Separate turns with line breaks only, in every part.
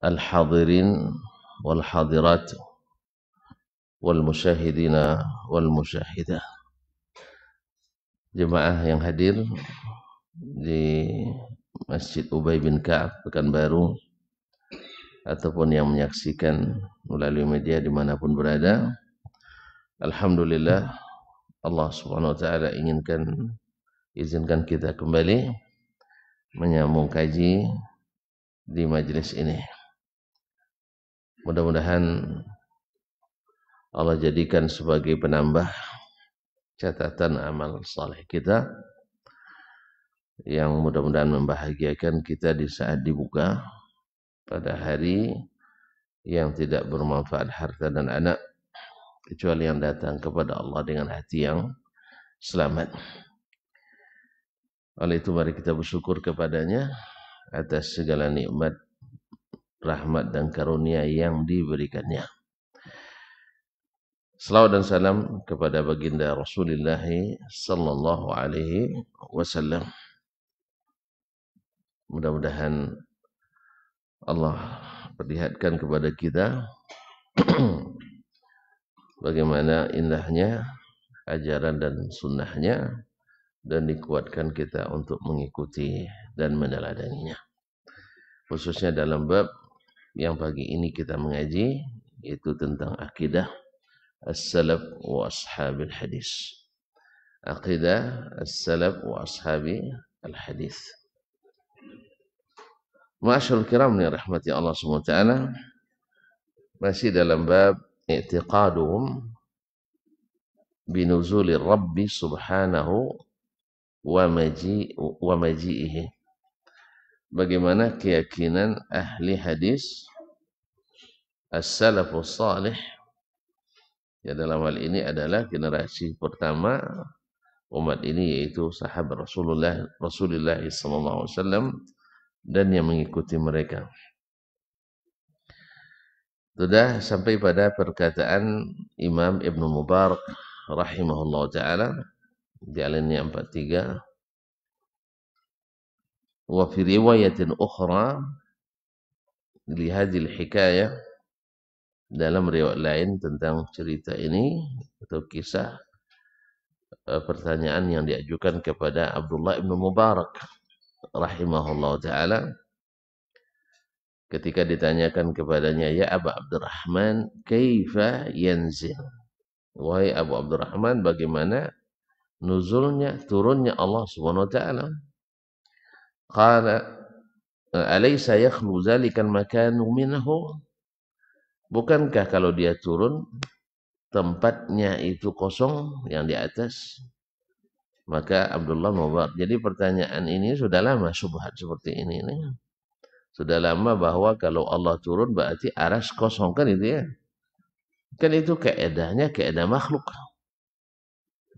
al-hadirin wal hadirat wal musyahidina wal musyahidah, jemaah yang hadir di Masjid Ubay bin Ka'ab Pekanbaru ataupun yang menyaksikan melalui media dimanapun berada. Alhamdulillah, Allah subhanahu wa ta'ala izinkan kita kembali menyambung kaji di majelis ini. Mudah-mudahan Allah jadikan sebagai penambah catatan amal saleh kita, yang mudah-mudahan membahagiakan kita di saat dibuka pada hari yang tidak bermanfaat harta dan anak, kecuali yang datang kepada Allah dengan hati yang selamat. Oleh itu mari kita bersyukur kepadanya atas segala nikmat, rahmat dan karunia yang diberikannya. Salawat dan salam kepada baginda Rasulullah sallallahu alaihi wasallam. Mudah-mudahan Allah perlihatkan kepada kita bagaimana indahnya ajaran dan sunnahnya, dan dikuatkan kita untuk mengikuti dan meneladaninya. Khususnya dalam bab yang pagi ini kita mengaji, yaitu tentang akidah as-salaf wa ashabil hadis. Aqidah as-salaf wa ashabi al-hadis. Ma'asyarul kiram ni rahmati Allah SWT, masih dalam bab i'tiqaduhum binuzuli Rabbi subhanahu wa maji'ihi. Bagaimana keyakinan ahli hadis as-salafus salih, ya dalam hal ini adalah generasi pertama umat ini, yaitu sahabat Rasulullah SAW dan yang mengikuti mereka. Sudah sampai pada perkataan Imam Ibn Mubarak rahimahullah ta'ala di alinea 43. Wa fi riwayatin ukhra li hadhil hikayah, dalam riwayat lain tentang cerita ini atau kisah pertanyaan yang diajukan kepada Abdullah Ibn Mubarak rahimahullah ta'ala, ketika ditanyakan kepadanya, ya Abu Abdurrahman, kaifa yanzil, wahai Abu Abdurrahman, bagaimana nuzulnya, turunnya Allah subhanahu wa ta'ala. Qala alaysa yakhlu zalikal makanu minhu, bukankah kalau dia turun tempatnya itu kosong yang di atas? Maka Abdullah Mubarak, jadi pertanyaan ini sudah lama, syubhat seperti ini sudah lama, bahwa kalau Allah turun berarti aras kosong, kan itu ya, kan itu keedahnya keedah makhluk,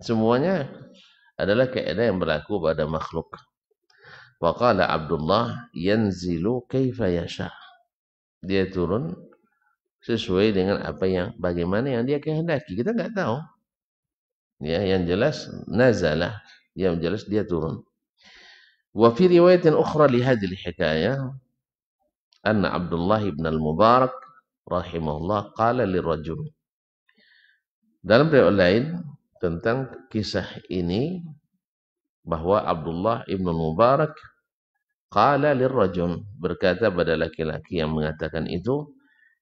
semuanya adalah keedah yang berlaku pada makhluk. Waqala Abdullah yanzilu kaifa yasha, dia turun sesuai dengan apa yang, bagaimana yang dia kehendaki, kita enggak tahu ya, yang jelas nazalah, yang jelas dia turun. Wa fi riwayatin ukhra li hadhihi hikayah anna Abdullah ibn al-Mubarak rahimahullah qala lirajul, dalam riwayat lain tentang kisah ini, bahwa Abdullah ibn al-Mubarak qala lirajul, berkata pada laki-laki yang mengatakan itu,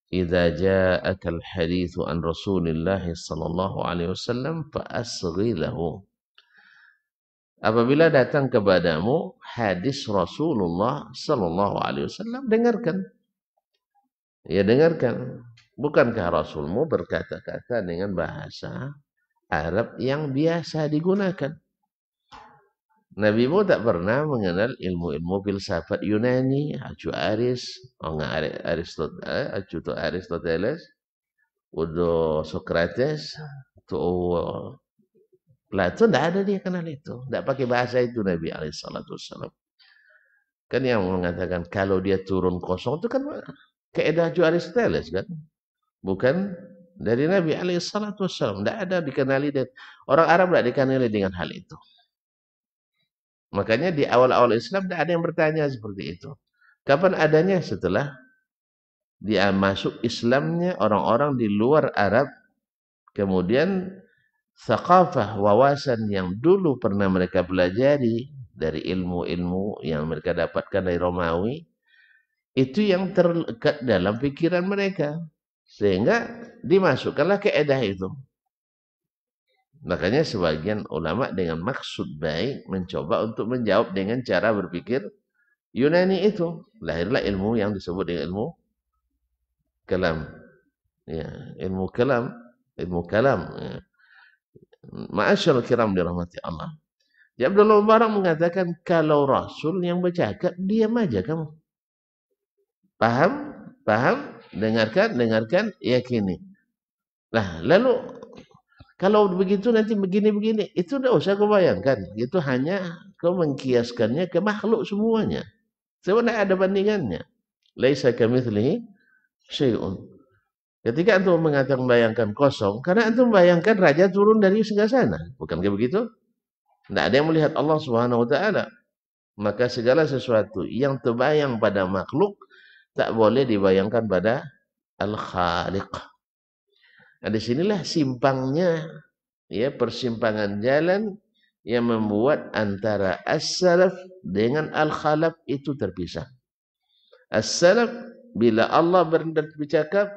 idza ja'aka al-haditsu an Rasulillah sallallahu alaihi wasallam fa asghi lahu, apabila datang kepadamu hadis Rasulullah sallallahu alaihi wasallam, dengarkan. Ya, dengarkan. Bukankah Rasulmu berkata-kata dengan bahasa Arab yang biasa digunakan? Nabimu tak pernah mengenal ilmu-ilmu filsafat Yunani, Aristoteles, udah Socrates, tuh Plato, tidak ada dia kenal itu, tidak pakai bahasa itu Nabi alaihissalam. Kan yang mengatakan kalau dia turun kosong itu kan keedah Aristoteles, kan, bukan dari Nabi alaihissalam. Tidak ada dikenali, dan orang Arab tidak dikenali dengan hal itu. Makanya di awal-awal Islam tidak ada yang bertanya seperti itu. Kapan adanya? Setelah dia masuk Islamnya orang-orang di luar Arab, kemudian thaqafah, wawasan yang dulu pernah mereka pelajari dari ilmu-ilmu yang mereka dapatkan dari Romawi, itu yang terlekat dalam pikiran mereka, sehingga dimasukkanlah kaidah itu. Makanya sebagian ulama dengan maksud baik mencoba untuk menjawab dengan cara berpikir Yunani itu. Lahirlah ilmu yang disebut dengan ilmu kalam. Ya, ilmu kalam, ilmu kalam. Ya. Ma'asyarul kiram dirahmati Allah. Ya, Abdullah Mubarak mengatakan kalau Rasul yang bercakap, diam aja kamu. Paham? Paham? Dengarkan, yakini. Nah, lalu kalau begitu nanti begini-begini, itu tidak usah kau bayangkan. Itu hanya kau mengkiaskannya ke makhluk semuanya. Sebenarnya ada bandingannya. Laisa kamitslihi syai'un. Ketika antum mengatakan bayangkan kosong, karena antum bayangkan raja turun dari sana. Bukankah begitu? Tidak ada yang melihat Allah Subhanahu wa taala. Maka segala sesuatu yang terbayang pada makhluk tak boleh dibayangkan pada Al-Khaliq. Nah, disinilah simpangnya, ya, persimpangan jalan yang membuat antara as-salaf dengan al-khalaf itu terpisah. As-salaf bila Allah bercakap,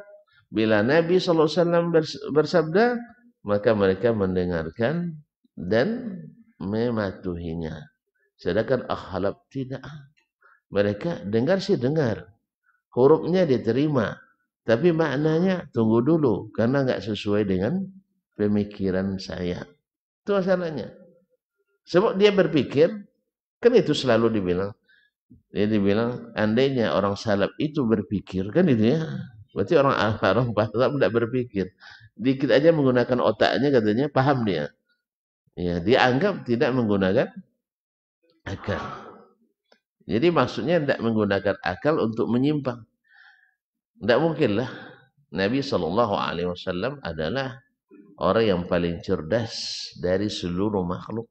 bila Nabi SAW bersabda, maka mereka mendengarkan dan mematuhinya. Sedangkan al-khalaf tidak. Mereka dengar sih dengar, hurufnya diterima, tapi maknanya tunggu dulu karena nggak sesuai dengan pemikiran saya. Itu masalahnya. Sebab dia berpikir, kan itu selalu dibilang. Dia dibilang, andainya orang salaf itu berpikir, kan itu ya. Berarti orang salaf tidak berpikir. Dikit aja menggunakan otaknya katanya, paham dia. Ya, dia anggap tidak menggunakan akal. Jadi maksudnya tidak menggunakan akal untuk menyimpang. Tidak mungkinlah. Nabi SAW adalah orang yang paling cerdas dari seluruh makhluk.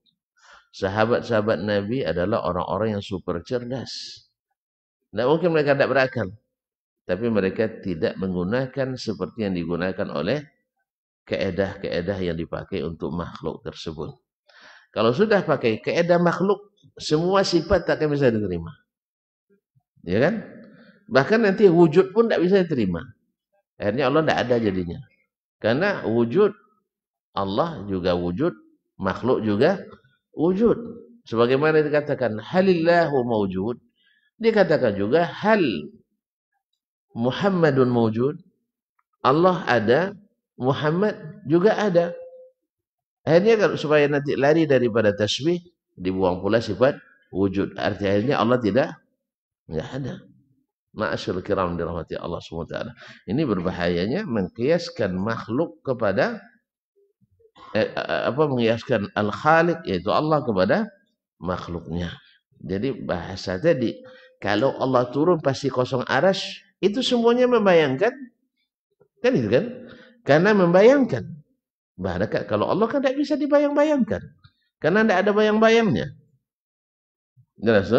Sahabat-sahabat Nabi adalah orang-orang yang super cerdas. Tidak mungkin mereka tidak berakal. Tapi mereka tidak menggunakan seperti yang digunakan oleh keedah-keedah yang dipakai untuk makhluk tersebut. Kalau sudah pakai keedah makhluk, semua sifat tak akan bisa diterima. Ya kan? Bahkan nanti wujud pun tak bisa diterima. Akhirnya Allah tidak ada jadinya. Karena wujud Allah juga wujud, makhluk juga wujud. Sebagaimana dikatakan halillahu mawjud, dikatakan juga hal Muhammadun mawjud. Allah ada, Muhammad juga ada. Akhirnya kalau supaya nanti lari daripada tasbih, dibuang pula sifat wujud. Artinya akhirnya Allah tidak ada. Ma'asyarul kiram dirahmati Allah SWT. Ini berbahayanya mengkiaskan makhluk kepada mengiaskan al-khaliq, yaitu Allah, kepada makhluknya. Jadi bahasa tadi, kalau Allah turun pasti kosong arasy, itu semuanya membayangkan, kan itu kan? Karena membayangkan. Bahkan kalau Allah kan tidak bisa dibayang-bayangkan, karena tidak ada bayang-bayangnya. Jelas,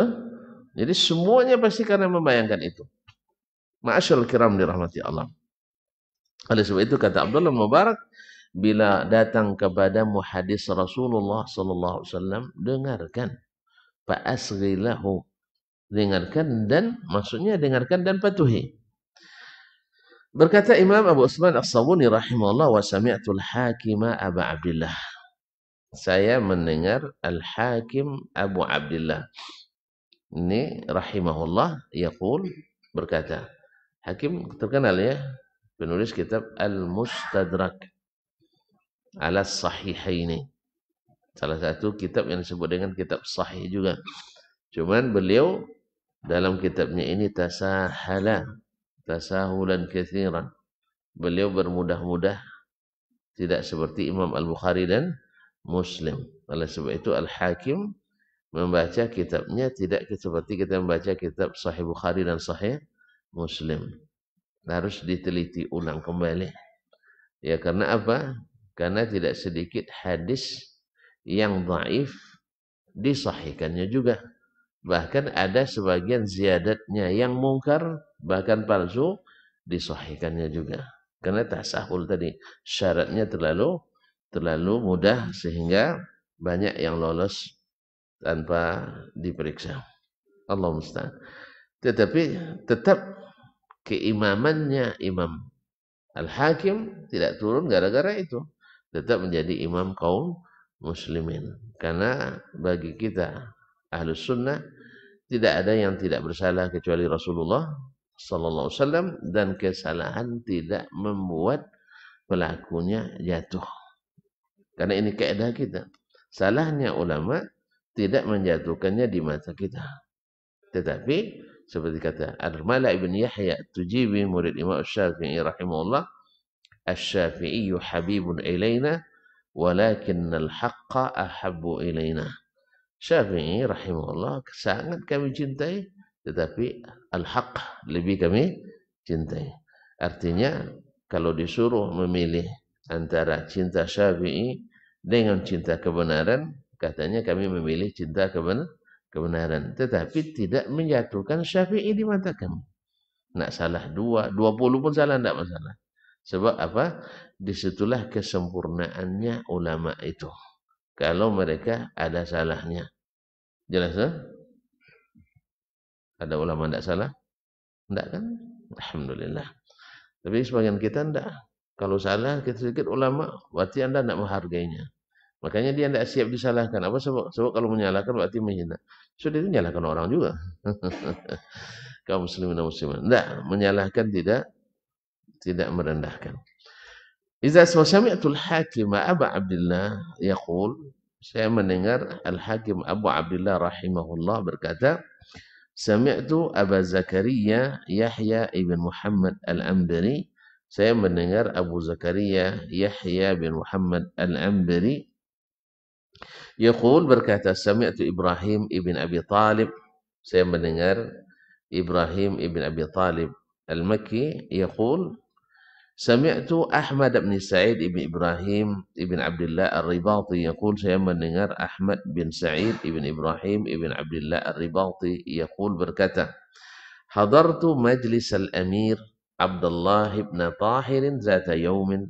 jadi semuanya pasti karena membayangkan itu. Ma'asyarul kiram dirahmati Allah. Oleh sebab itu kata Abdullah Mubarak, bila datang kepadamu hadis Rasulullah sallallahu alaihi wasallam, dengarkan. Fa'asghilahu. Dengarkan dan maksudnya dengarkan dan patuhi. Berkata Imam Abu Usman As-Sabuni rahimahullah, wa sami'tul hakima Abu Abdillah. Saya mendengar Al-Hakim Abu Abdillah. Ini rahimahullah yaqul, berkata. Hakim terkenal ya, penulis kitab Al-Mustadrak ala Sahihaini. Salah satu kitab yang disebut dengan kitab sahih juga. Cuman beliau dalam kitabnya ini tasahulan katsiran. Beliau bermudah-mudah, tidak seperti Imam Al-Bukhari dan Muslim. Oleh sebab itu Al-Hakim membaca kitabnya tidak seperti kita membaca kitab Sahih Bukhari dan Sahih Muslim. Harus diteliti ulang kembali. Ya, karena apa? Karena tidak sedikit hadis yang dhaif disahihkannya juga. Bahkan ada sebagian ziyadatnya yang mungkar, bahkan palsu, disahihkannya juga. Karena tasahul tadi syaratnya terlalu mudah sehingga banyak yang lolos tanpa diperiksa. Allah musta'an. Tetapi tetap keimamannya Imam Al-Hakim tidak turun gara-gara itu. Tetap menjadi imam kaum muslimin. Karena bagi kita Ahlus Sunnah tidak ada yang tidak bersalah kecuali Rasulullah sallallahu alaihi wasallam, dan kesalahan tidak membuat pelakunya jatuh. Karena ini kaidah kita. Salahnya ulama tidak menjatuhkannya di mata kita. Tetapi seperti kata Al-Mala ibn Yahya Tujibi, murid Imam Syafi'i rahimahullah, Asy-Syafi'i habibun ilaina walakinnal haqqa ahabbu ilaina. Syafi'i rahimahullah sangat kami cintai, tetapi al-haq lebih kami cintai. Artinya kalau disuruh memilih antara cinta Syafi'i dengan cinta kebenaran, katanya kami memilih cinta kebenaran. Tetapi tidak menjatuhkan Syafi'i di mata kami. Nak salah 20 pun salah, tidak masalah. Sebab apa? Disitulah kesempurnaannya ulama itu. Kalau mereka ada salahnya. Jelas kan? Ada ulama tidak salah? Tidak kan? Alhamdulillah. Tapi sebagian kita tidak. Kalau salah sedikit ulama, berarti Anda tidak menghargainya. Makanya dia tidak siap disalahkan. Apa sebab? Sebab kalau menyalahkan berarti menghina. Sudah itu menyalahkan orang juga. Kaum muslimin dan muslimat. Tidak, menyalahkan tidak merendahkan. Idza sami'tu al-Hakim Abu Abdullah yaqul, saya mendengar Al-Hakim Abu Abdullah rahimahullah berkata, sami'tu Abu Zakaria Yahya ibn Muhammad Al-Ambari, saya mendengar Abu Zakaria Yahya bin Muhammad Al-Ambari yaqul berkata, sami'tu Ibrahim ibn Abi Talib, saya mendengar Ibrahim ibn Abi Talib Al-Makki yaqul, sami'tu Ahmad bin Sa'id ibn Ibrahim ibn Abdullah Ar-Ribati yaqul, saya mendengar Ahmad bin Sa'id ibn Ibrahim ibn Abdullah Ar-Ribati yaqul berkata, hadartu majlis al-Amir Abdullah ibn Tahir zata yaumin,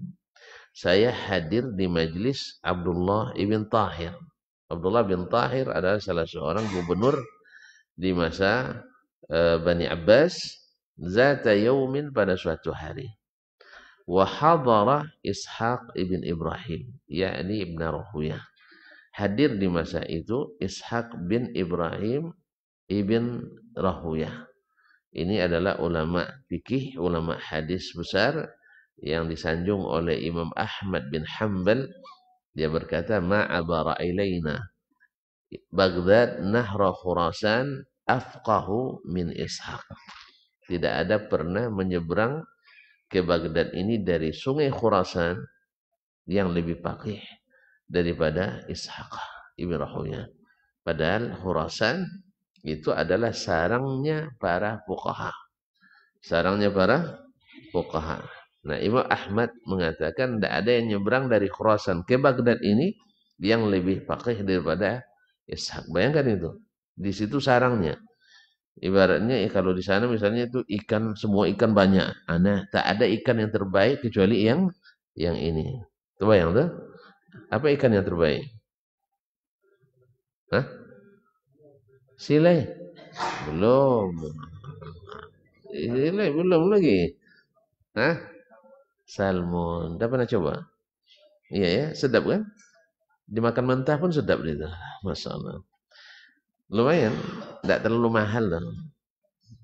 saya hadir di majlis Abdullah ibn Tahir. Abdullah bin Tahir adalah salah seorang gubernur di masa Bani Abbas. Zata yaumin, pada suatu hari. Wa hadara Ishaq ibn Ibrahim, yakni Ibn Rahuyah. Hadir di masa itu Ishaq bin Ibrahim ibn Rahuyah. Ini adalah ulama fikih, ulama hadis besar yang disanjung oleh Imam Ahmad bin Hanbal. Dia berkata, ma'abara ilaina Baghdad nahra Khurasan afqahu min Ishaq. Tidak ada pernah menyeberang ke Baghdad ini dari sungai Khurasan yang lebih faqih daripada Ishaq ibn Rahuyah. Padahal Khurasan itu adalah sarangnya para fuqaha. Sarangnya para fuqaha. Nah, Imam Ahmad mengatakan tidak ada yang nyebrang dari Khurasan ke Baghdad ini yang lebih faqih daripada Ishaq. Bayangkan itu. Di situ sarangnya. Ibaratnya kalau di sana misalnya itu ikan, semua ikan banyak. Nah, tak ada ikan yang terbaik kecuali yang ini. Itu bayang tuh? Apa ikan yang terbaik? Hah? Silai? Belum. Silai belum lagi. Hah? Salmon. Dah pernah coba? Iya ya, sedap kan? Dimakan mentah pun sedap itu. Masya Allah. Lumayan, tidak terlalu mahal loh.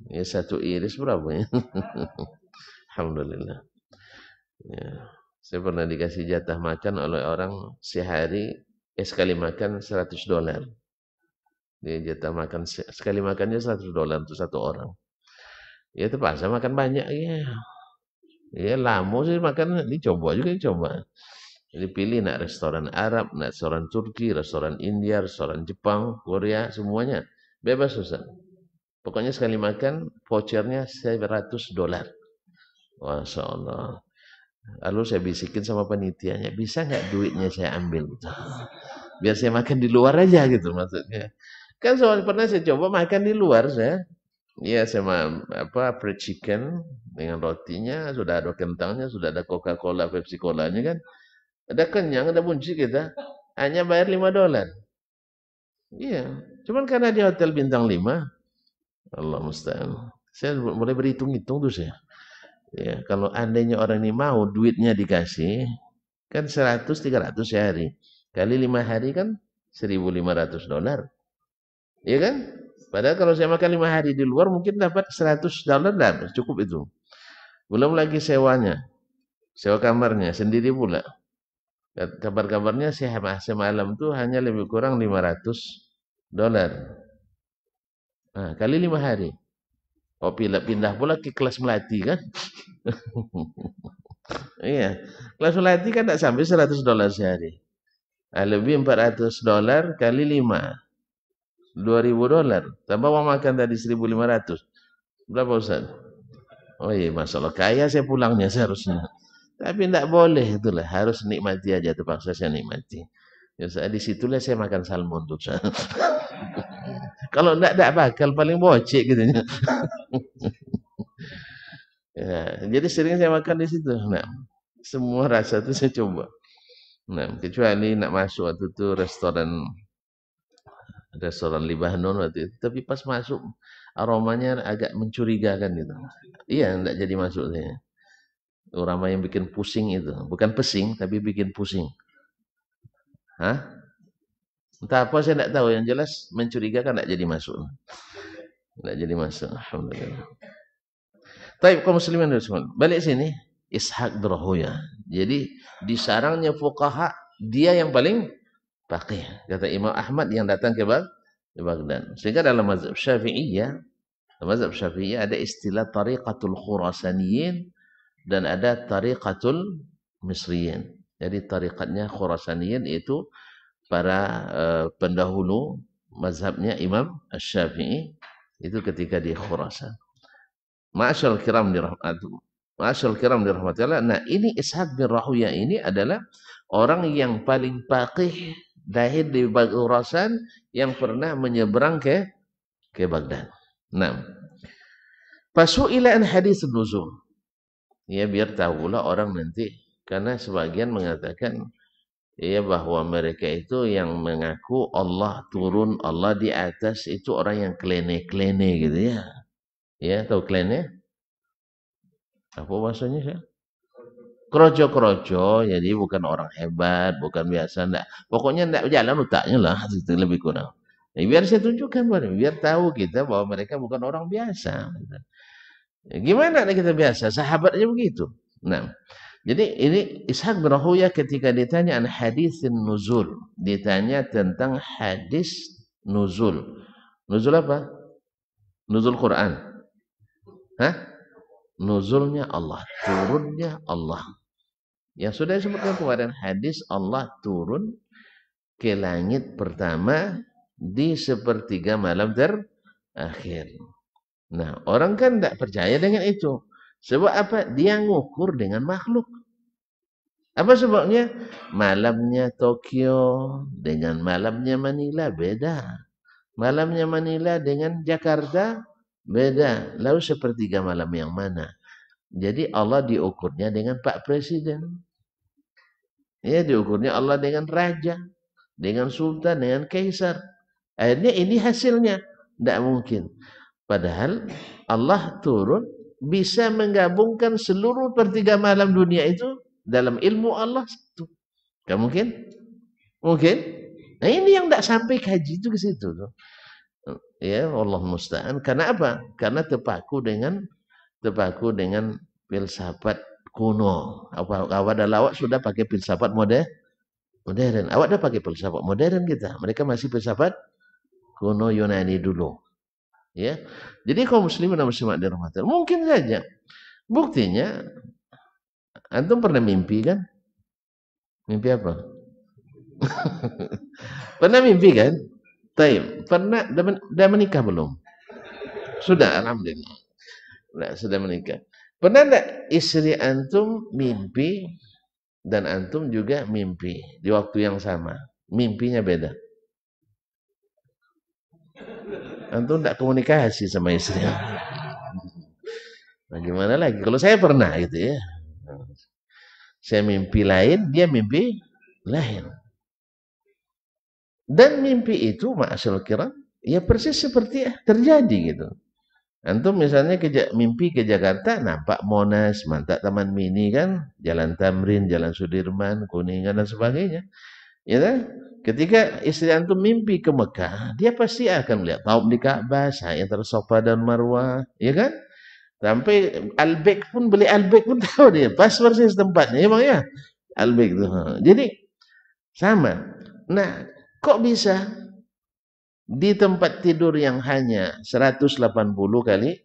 Ya, satu iris berapa ya? Alhamdulillah. Ya. Saya pernah dikasih jatah makan oleh orang sehari, sekali makan $100. Dia jatah makan sekali makannya $100 untuk satu orang. Ya terpaksa makan banyak ya. Ya lama sih makan, dicoba. Jadi pilih nak restoran Arab, nak restoran Turki, restoran India, restoran Jepang, Korea, semuanya. Bebas Ustaz. Pokoknya sekali makan, vouchernya $100. Masya Allah. Lalu saya bisikin sama penitianya, bisa nggak duitnya saya ambil? Biar saya makan di luar aja gitu maksudnya. Kan soal pernah saya coba makan di luar saya. Iya, sama apa fried chicken dengan rotinya, sudah ada kentangnya, sudah ada Coca-Cola, Pepsi Colanya kan. Ada kenyang, ada bunci kita. Hanya bayar $5. Iya. Cuman karena di hotel bintang 5, Allah musta'an. Saya mulai berhitung-hitung tuh saya. Ya, kalau andainya orang ini mau duitnya dikasih, kan 100, 300 sehari. Kali 5 hari kan $1.500. Iya kan? Padahal kalau saya makan 5 hari di luar mungkin dapat $100 dan cukup itu. Belum lagi sewanya, sewa kamarnya sendiri pula. Kabar-kabarnya semalam tuh hanya lebih kurang $500. Nah, kali 5 hari. Oh, pindah pula ke kelas melati kan? Iya. Kelas melati kan tidak sampai $100 sehari. Nah, lebih $400 kali 5. $2.000. Tambah uang makan tadi 1.500. Berapa Ustaz? Oh iya, masalah kaya saya pulangnya seharusnya. Tapi tidak boleh itulah, harus nikmati aja, terpaksa saya nikmati. Ya, di situlah saya makan salmon tuh. Kalau tidak bakal paling bocek gitu. Ya, jadi sering saya makan di situ. Nah, semua rasa itu saya coba. Nah, kecuali nak masuk waktu itu restoran Libanon waktu itu. Tapi pas masuk aromanya agak mencurigakan gitu. Iya, tidak jadi masuk saya. Aroma yang bikin pusing itu, bukan pesing tapi bikin pusing. Hah? Entah apa saya tidak tahu. Yang jelas mencurigakan tidak jadi masuk. Tidak jadi masuk. Alhamdulillah. Taib kaum muslimin dan muslimat. Balik sini. Ishaq bin Rahuya. Jadi di sarangnya fuqaha dia yang paling faqih. Kata Imam Ahmad yang datang ke Baghdad. Sehingga dalam mazhab Syafi'iyah ada istilah tariqatul Khurasaniyin dan ada tariqatul Misriyin. Jadi tariqatnya Khurasaniyin itu para pendahulu mazhabnya Imam Asy-Syafi'i itu ketika di Khurasan. Ma'asyal kiram dirahmati Allah. Nah, ini Ishaq bin Rahuya ini adalah orang yang paling faqih lahir di Khurasan yang pernah menyeberang ke Baghdad. Nah, fasu'ila an hadis nuzul. Ya, biar tahulah orang nanti, karena sebagian mengatakan ya bahwa mereka itu yang mengaku Allah turun, Allah di atas, itu orang yang klene-klene gitu ya. Ya, tahu klene? Apa bahasanya sih? Kroco-kroco, jadi bukan orang hebat, bukan biasa, enggak. Pokoknya enggak jalan utaknya lah, itu lebih kurang. Ya, biar saya tunjukkan, biar tahu kita bahwa mereka bukan orang biasa. Ya, gimana kita biasa? Sahabatnya begitu. Nah, jadi ini Ishaq bin Rahuya ketika ditanya an hadisin nuzul, ditanya tentang hadis nuzul. Nuzul apa? Nuzul Quran. Hah? Nuzulnya Allah, turunnya Allah. Yang sudah disebutkan kemarin, hadis Allah turun ke langit pertama di sepertiga malam terakhir. Nah, orang kan tidak percaya dengan itu. Sebab apa? Dia ngukur dengan makhluk. Apa sebabnya? Malamnya Tokyo dengan malamnya Manila beda. Malamnya Manila dengan Jakarta beda. Lalu sepertiga malam yang mana? Jadi Allah diukurnya dengan Pak Presiden. Ya, diukurnya Allah dengan raja, dengan sultan, dengan kaisar. Akhirnya ini hasilnya. Tidak mungkin. Padahal Allah turun bisa menggabungkan seluruh pertiga malam dunia itu dalam ilmu Allah satu. Gak mungkin? Mungkin? Nah, ini yang tidak sampai kaji itu ke situ. Ya, Allah musta'an. Karena apa? Karena terpaku dengan filsafat kuno. Awak dan lawak sudah pakai filsafat modern. Awak dah pakai filsafat modern kita. Mereka masih filsafat kuno Yunani dulu. Ya. Jadi kaum muslimin dan muslimat dirahmati Allah, mungkin saja. Buktinya antum pernah mimpi kan? Mimpi apa? Pernah mimpi kan? Taib. Pernah dah menikah belum? Sudah, alhamdulillah. Nah, sudah menikah. Pernah enggak istri antum mimpi dan antum juga mimpi di waktu yang sama? Mimpinya beda. antum tidak komunikasi sama istri. Nah, gimana lagi? Kalau saya pernah gitu ya. Saya mimpi lain, dia mimpi lain. Dan mimpi itu, ma'asyarul kiram, ya persis seperti terjadi gitu. Antum misalnya mimpi ke Jakarta, nampak Monas, mantap Taman Mini kan, Jalan Tamrin, Jalan Sudirman, Kuningan dan sebagainya. Ya kan? Ketika istri antum mimpi ke Mekah, dia pasti akan melihat taub di Ka'bah, sa'i antara Safa dan Marwah, ya kan? Sampai Albek pun beli Albek pun tahu dia, pas persis tempatnya, emang ya. Albek itu. Jadi sama. Nah, kok bisa di tempat tidur yang hanya 180 kali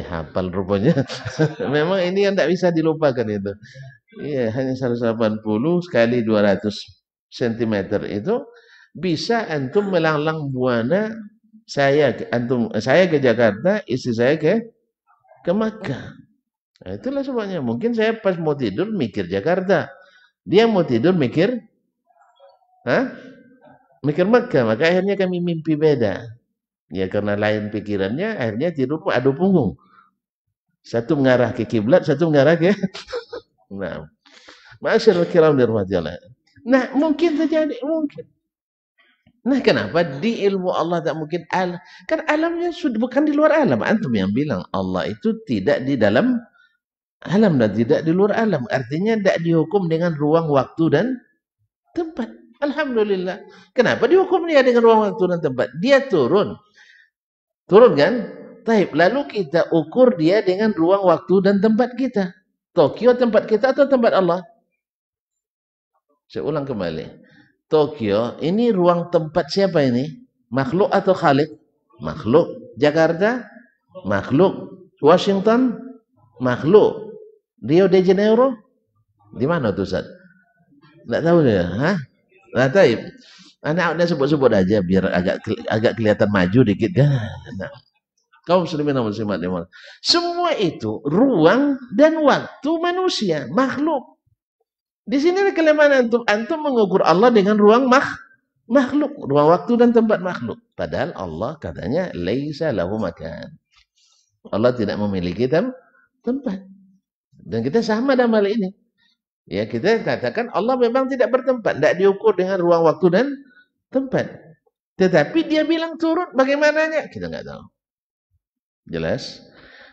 hafal rupanya. Memang ini yang tidak bisa dilupakan itu. Iya, hanya 180 kali 200 cm itu bisa antum melanglang buana saya ke Jakarta, istri saya ke Makkah. Nah, itulah sebabnya. Mungkin saya pas mau tidur mikir Jakarta. Dia mau tidur mikir mikir Makkah. Maka akhirnya kami mimpi beda. Ya karena lain pikirannya, akhirnya tidur adu punggung. Satu mengarah ke kiblat, satu mengarah ke nah. Ma'asyarul kiram dirahmati Allah. Nah, mungkin terjadi, mungkin. Nah, kenapa di ilmu Allah tak mungkin alam? Kan alamnya sudah bukan di luar alam. Antum yang bilang Allah itu tidak di dalam alam dan tidak di luar alam. Artinya tidak dihukum dengan ruang, waktu dan tempat. Alhamdulillah. Kenapa dihukum dia dengan ruang, waktu dan tempat? Dia turun. Turun kan? Taib. Lalu kita ukur dia dengan ruang, waktu dan tempat kita. Tokyo tempat kita atau tempat Allah? Saya ulang kembali. Tokyo, ini ruang tempat siapa ini? Makhluk atau Khalik? Makhluk. Jakarta? Makhluk. Washington? Makhluk. Rio de Janeiro? Di mana tuh, Ustaz? Tidak tahu dia. Hah? Nah, taib. Anak udah sebut-sebut aja biar agak kelihatan maju dikit kan. Nah. Kaum muslimin dan muslimat. Semua itu ruang dan waktu manusia, makhluk. Di sini kelemahan antum mengukur Allah dengan ruang makhluk, ruang waktu dan tempat makhluk. Padahal Allah katanya laisa lahu makan. Allah tidak memiliki tempat. Dan kita sama dalam hal ini. Ya, kita katakan Allah memang tidak bertempat, tidak diukur dengan ruang waktu dan tempat. Tetapi dia bilang turun, bagaimananya? Kita nggak tahu. Jelas?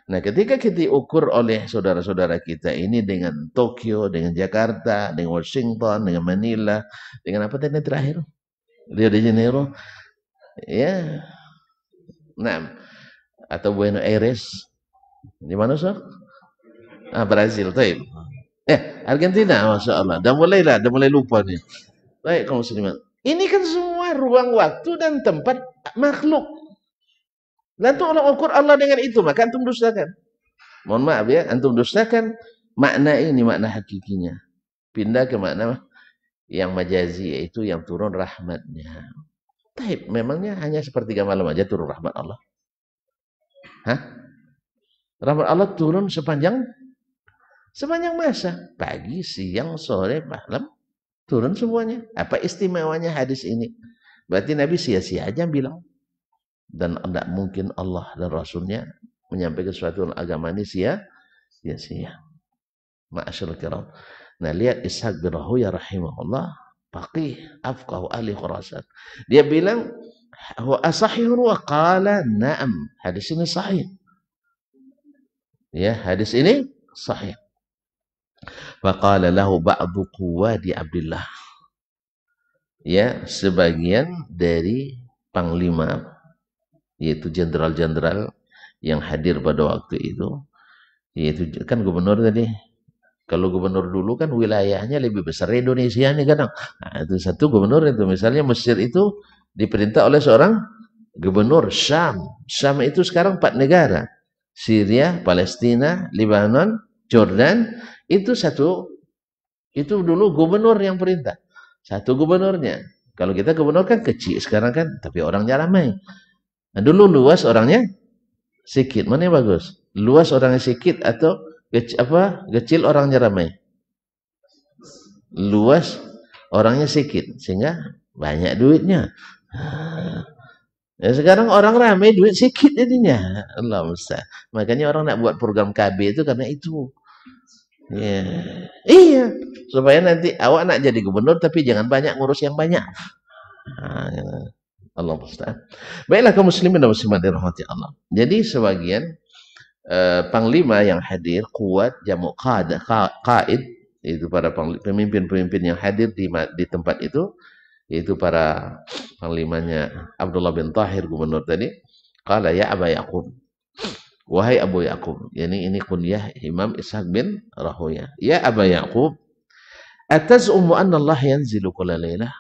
Nah, ketika kita ukur oleh saudara-saudara kita ini dengan Tokyo, dengan Jakarta, dengan Washington, dengan Manila, dengan apa tadi terakhir? Rio de Janeiro. Ya. Nah, atau Buenos Aires. Di mana, Sir? Brazil, taib. Argentina, Masya Allah. Dah mulai lupa nih. Baik, kaum muslimin. Ini kan semua ruang waktu dan tempat makhluk. Lalu Allah ukur Allah dengan itu, maka antum dustakan. Mohon maaf ya, antum dustakan makna ini, makna hakikinya. Pindah ke makna yang majazi, yaitu yang turun rahmatnya. Taib, memangnya hanya sepertiga malam aja turun rahmat Allah? Hah? Rahmat Allah turun sepanjang masa. Pagi, siang, sore, malam, turun semuanya. Apa istimewanya hadis ini? Berarti Nabi sia-sia aja bilang. Dan tidak mungkin Allah dan Rasulnya menyampaikan sesuatu agama ini sia-sia. Ma'asyarul kiram. Nah, lihat Ishaq bin Rahuya rahimahullah, faqih afqahu ahli Khurasan. Dia bilang, "Wa asahihun wa qala na'am." Hadis ini sahih. Ya, hadis ini sahih. Wa qala lahu ba'du quwadi Abdullah. Ya, sebagian dari panglima, yaitu jenderal-jenderal yang hadir pada waktu itu, yaitu kan gubernur tadi. Kalau gubernur dulu kan wilayahnya lebih besar Indonesia nih kadang. Nah, itu satu gubernur itu. Misalnya Mesir itu diperintah oleh seorang gubernur. Syam itu sekarang 4 negara. Syria, Palestina, Lebanon, Jordan. Itu dulu gubernur yang perintah. Satu gubernurnya. Kalau kita gubernur kan kecil sekarang kan, tapi orangnya ramai. Nah, dulu luas orangnya sedikit. Mana yang bagus? Luas orangnya sedikit atau kecil orangnya ramai? Luas orangnya sedikit sehingga banyak duitnya. Ya, sekarang orang ramai duit sedikit jadinya. Allah musta'an. Makanya orang nak buat program KB itu karena itu. Ya. Iya, supaya nanti awak nak jadi gubernur tapi jangan banyak ngurus yang banyak. Nah, ya. Allah musta'an. Baiklah kaum muslimin dan muslimat dirahmati Allah. Jadi sebagian panglima yang hadir kuat jamu qaid itu para pemimpin-pemimpin yang hadir di tempat itu, yaitu para panglimanya Abdullah bin Tahir gubernur tadi. Qala ya Aba Yaqub, wahai Abu Yaqub, yani ini kunyah Imam Ishaq bin Rahoya. Ya Aba Yaqub, atazumu anna Allah yanzilu kulla lailah?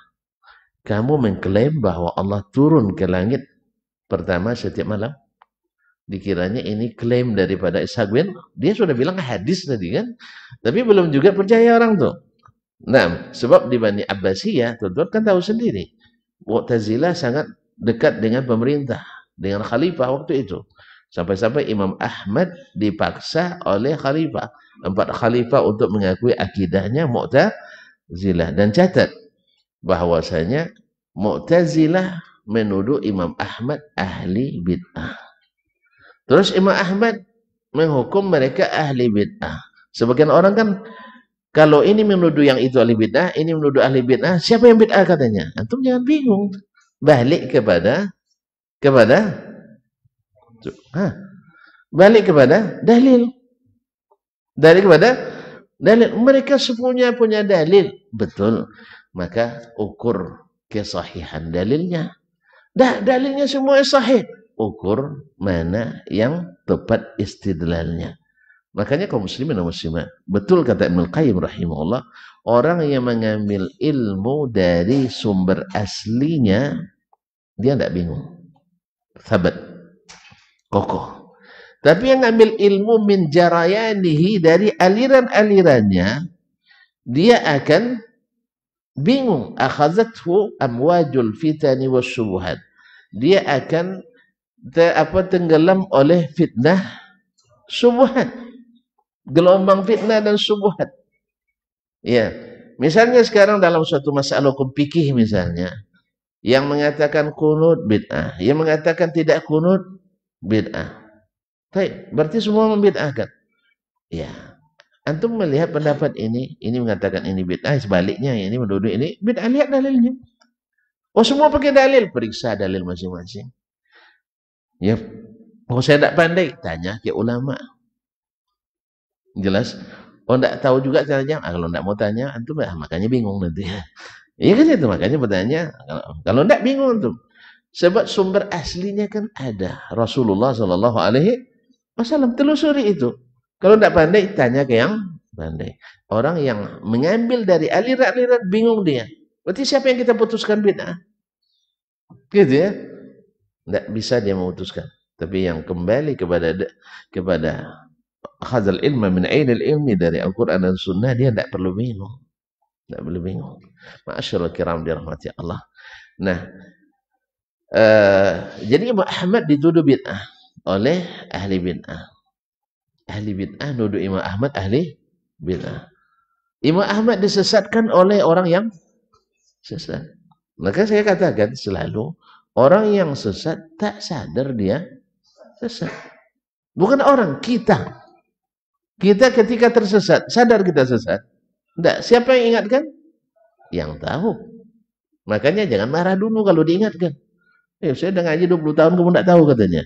Kamu mengklaim bahwa Allah turun ke langit pertama setiap malam? Dikiranya ini klaim daripada Ishaq bin, dia sudah bilang hadis tadi kan, tapi belum juga percaya orang tuh. Nah, sebab di Bani Abbasiyah, tuan-tuan kan tahu sendiri, Mu'tazilah sangat dekat dengan pemerintah, dengan khalifah waktu itu. Sampai-sampai Imam Ahmad dipaksa oleh khalifah, 4 khalifah untuk mengakui akidahnya Mu'tazilah. Dan catat bahwasanya Mu'tazilah menuduh Imam Ahmad ahli bid'ah. Terus Imam Ahmad menghukum mereka ahli bid'ah. Sebagian orang kan, kalau ini menuduh yang itu ahli bid'ah, ini menuduh ahli bid'ah, siapa yang bid'ah katanya? Antum jangan bingung. Balik kepada balik kepada dalil. Balik kepada dalil. Mereka semuanya punya dalil. Betul. Maka ukur kesahihan dalilnya. Dalilnya semua sahih. Ukur mana yang tepat istidlalnya. Makanya kaum muslimin dan muslimat, betul kata Ibnu Qayyim rahimahullah, orang yang mengambil ilmu dari sumber aslinya, dia tidak bingung. Sabat. Kokoh. Tapi yang ngambil ilmu min jarayanihi, dari aliran-alirannya, dia akan bingung. Akhazathu amwajul fitani wasyubuhat. Dia akan tenggelam oleh fitnah syubhat. Gelombang fitnah dan syubhat. Ya, misalnya sekarang dalam suatu masalah hukum fikih misalnya, yang mengatakan kunut bid'ah, yang mengatakan tidak kunut bid'ah. Baik, berarti semua membid'ahkan. Ya. Antum melihat pendapat ini mengatakan ini bid'ah, sebaliknya ini menuduh ini bid'ah, lihat dalilnya. Oh, semua pakai dalil, periksa dalil masing-masing. Ya, oh saya tidak pandai, tanya ke ulama. Jelas. Oh tidak tahu juga caranya. Kalau tidak mau tanya, antum makanya bingung nanti. Iya kan itu, makanya bertanya. Kalau tidak bingung antum. Sebab sumber aslinya kan ada. Rasulullah SAW telusuri itu. Kalau tidak pandai, tanya ke yang pandai. Orang yang mengambil dari aliran-aliran bingung dia. Berarti siapa yang kita putuskan bid'ah? Gitu ya. Tidak bisa dia memutuskan. Tapi yang kembali kepada khazal ilma min ainil ilmi, dari Al-Quran dan Sunnah, dia tidak perlu bingung. Tidak perlu bingung. Ma'asyarul kiram dirahmati Allah. Nah, jadi Imam Ahmad dituduh bid'ah oleh ahli bid'ah. Ahli bid'ah nuduh Imam Ahmad ahli bid'ah. Imam Ahmad disesatkan oleh orang yang sesat. Maka saya katakan selalu, orang yang sesat tak sadar dia sesat. Bukan orang, kita. Kita ketika tersesat, sadar kita sesat? Tidak. Siapa yang ingatkan? Yang tahu. Makanya jangan marah dulu kalau diingatkan. Saya udah ngaji 20 tahun, kamu tidak tahu katanya.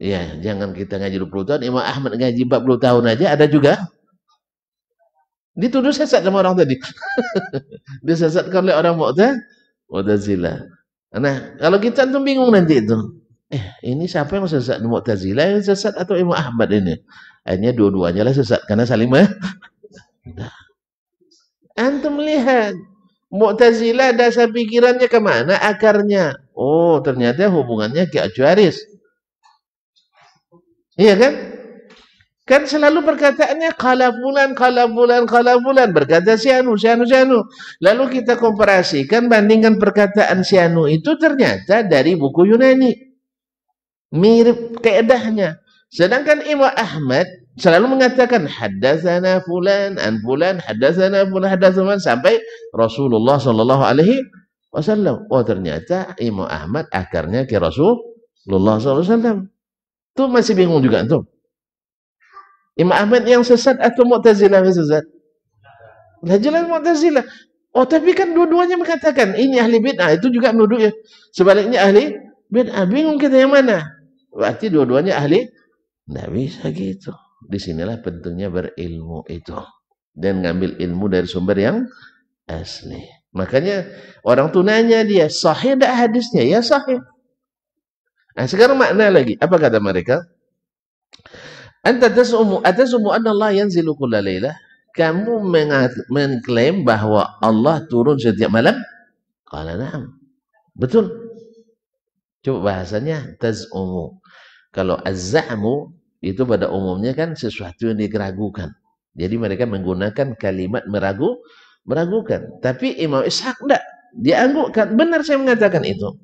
Ya, jangan kita ngaji 20 tahun, Imam Ahmad ngaji 40 tahun aja, ada juga. Dituduh sesat sama orang tadi. Disesatkan oleh orang Mu'tazilah. Nah, kalau kita tuh bingung nanti itu. Ini siapa yang sesat? Mu'tazilah yang sesat atau Imam Ahmad ini? Akhirnya dua-duanya lah sesat karena saling Antum lihat, Mu'tazilah dasar pikirannya kemana? Akarnya. Oh, ternyata hubungannya ke Asy'aris. Iya kan? Kan selalu perkataannya qala fulan, berkata si anu. Lalu kita komparasikan, bandingkan perkataan si anu itu ternyata dari buku Yunani. Mirip kaedahnya. Sedangkan Imam Ahmad selalu mengatakan haddatsana fulan an fulan, haddatsana fulan, sampai Rasulullah sallallahu alaihi wasallam. Oh ternyata Imam Ahmad akarnya ke Rasulullah SAW. Tuh masih bingung juga tuh. Imam Ahmad yang sesat atau Mu'tazilah yang sesat? Lah jelas Mu'tazilah. Oh tapi kan dua-duanya mengatakan ini ahli bid'ah, itu juga menuduh ya. Sebaliknya ahli bid'ah. Bingung kita yang mana? Berarti dua-duanya ahli. Nggak bisa gitu. Disinilah pentingnya berilmu itu. Dan ngambil ilmu dari sumber yang asli. Makanya orang tuh nanya dia, sahih tak hadisnya? Ya sahih. Nah sekarang makna lagi. Apa kata mereka? Anta tas'umu anna Allah yanzilu kulla lailah. Kamu mengklaim bahwa Allah turun setiap malam? Qala na'am. Betul. Coba bahasanya taz'umu. Kalau az-za'mu itu pada umumnya kan sesuatu yang diragukan. Jadi mereka menggunakan kalimat meragukan. Tapi Imam Ishaq enggak. Dia anggukkan. Benar saya mengatakan itu.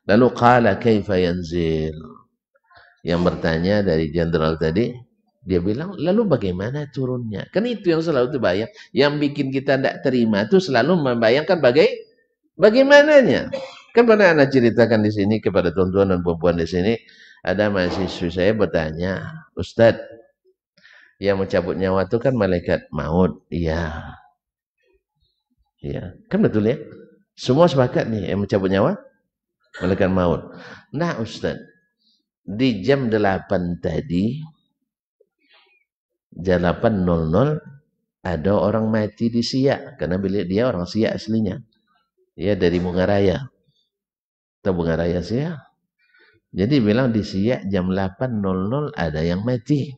Lalu qala kaifa yanzil. Yang bertanya dari jenderal tadi, dia bilang, lalu bagaimana turunnya? Kan itu yang selalu terbayang. Yang bikin kita tidak terima itu selalu membayangkan bagaimananya. Kan pernah Anda ceritakan di sini kepada tuan-tuan dan perempuan di sini, ada mahasiswa saya bertanya, Ustadz, yang mencabut nyawa itu kan malaikat maut. Iya. Iya. Kan betul ya? Semua sepakat nih, yang mencabut nyawa, malaikat maut. Nah Ustadz, di jam 8 tadi, jam 8.00 ada orang mati di Siak karena dia orang Siak aslinya. Dia dari Bungaraya. Tahu Bungaraya Siak? Jadi bilang di Siak jam 8.00 ada yang mati.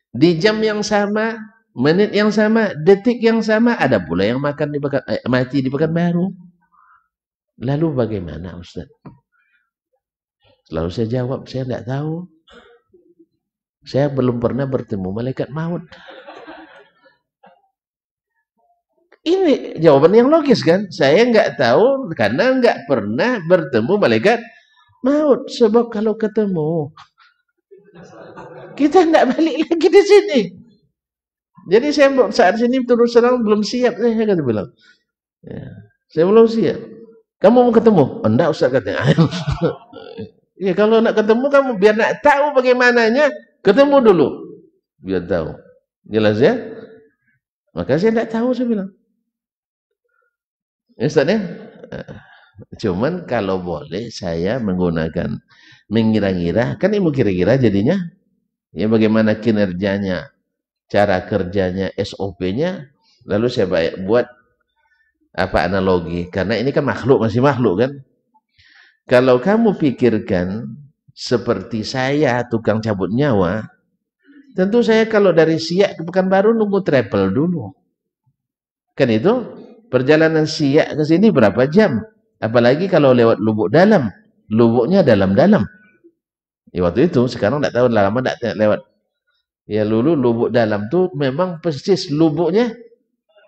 Di jam yang sama, menit yang sama, detik yang sama ada pula yang mati di Pekanbaru. Lalu bagaimana Ustaz? Lalu saya jawab, saya tidak tahu. Saya belum pernah bertemu malaikat maut. Ini jawaban yang logis kan? Saya nggak tahu karena nggak pernah bertemu malaikat maut. Sebab kalau ketemu, kita nggak balik lagi di sini. Jadi saya saat sini terus terang belum siap. Saya kata bilang, ya, saya belum siap. Kamu mau ketemu? Enggak Ustaz katanya. Ya kalau nak ketemu kamu biar nak tahu bagaimananya, ketemu dulu. Biar tahu. Jelas ya? Maka saya tidak tahu saya bilang. Ya, Ustaz ya? Cuman kalau boleh saya menggunakan mengira-ngira, kan ilmu kira-kira jadinya ya bagaimana kinerjanya, cara kerjanya, SOP-nya, lalu saya buat apa analogi, karena ini kan makhluk, masih makhluk kan. Kalau kamu pikirkan seperti saya tukang cabut nyawa, tentu saya kalau dari Siak ke Pekanbaru nunggu travel dulu. Kan itu perjalanan Siak ke sini berapa jam? Apalagi kalau lewat Lubuk Dalam. Lubuknya dalam-dalam. Ya waktu itu, sekarang tidak tahu lama tidak lewat. Ya dulu Lubuk Dalam tuh memang persis lubuknya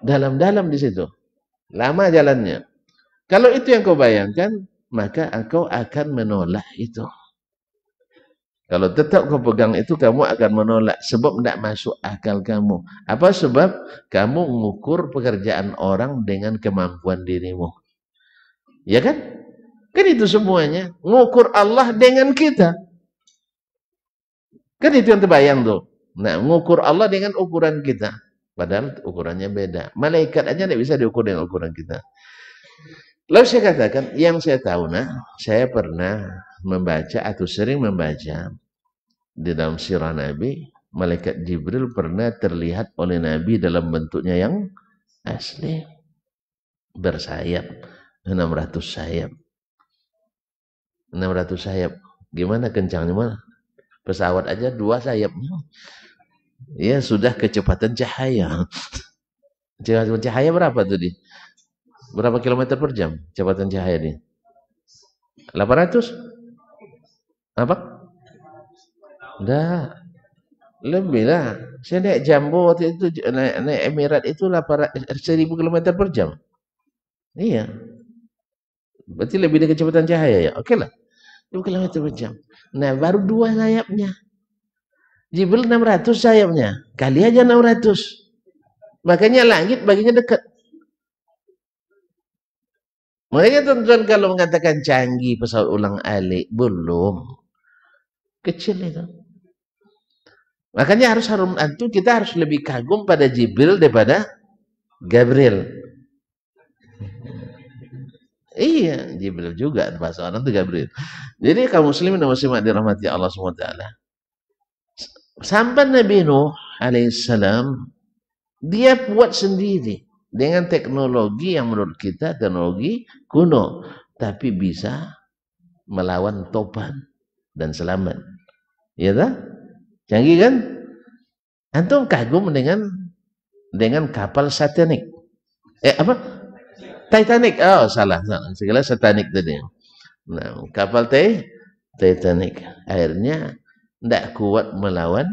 dalam-dalam di situ. Lama jalannya. Kalau itu yang kau bayangkan, maka engkau akan menolak itu. Kalau tetap kau pegang itu, kamu akan menolak. Sebab tidak masuk akal kamu. Apa sebab? Kamu mengukur pekerjaan orang dengan kemampuan dirimu. Ya kan? Kan itu semuanya. Mengukur Allah dengan kita. Kan itu yang terbayang tuh. Nah, mengukur Allah dengan ukuran kita. Padahal ukurannya beda. Malaikat aja tidak bisa diukur dengan ukuran kita. Lalu saya katakan, yang saya tahu, saya pernah membaca atau sering membaca di dalam sirah Nabi, malaikat Jibril pernah terlihat oleh Nabi dalam bentuknya yang asli. Bersayap. 600 sayap. 600 sayap. Gimana kencangnya? Mana? Pesawat aja 2 sayapnya. Ya sudah kecepatan cahaya. Kecepatan cahaya berapa tuh di? Berapa kilometer per jam kecepatan cahaya ini? 800? Apa? Enggak. Lebih lah. Saya naik Jambo waktu itu, naik Emirat itu 1000 km per jam. Iya. Berarti lebih dari kecepatan cahaya ya. Oke lah. 2 km per jam. Nah, baru 2 sayapnya. Jibril 600 sayapnya. Kali aja 600. Makanya langit baginya dekat. Makanya tuan-tuan kalau mengatakan canggih pesawat ulang alik, belum. Kecil itu. Makanya kita harus lebih kagum pada Jibril daripada Gabriel. Iya, Jibril juga bahasa orang itu Gabriel. Jadi kaum muslimin dan muslimat dirahmati Allah SWT. Sampai Nabi Nuh alaihissalam, dia buat sendiri dengan teknologi yang menurut kita teknologi kuno, tapi bisa melawan topan dan selamat. Ya tak? Canggih kan? Antum kagum dengan kapal Titanic. Apa? Titanic. Oh, salah. Segala Titanic tadi. Nah, kapal Titanic. Akhirnya tidak kuat melawan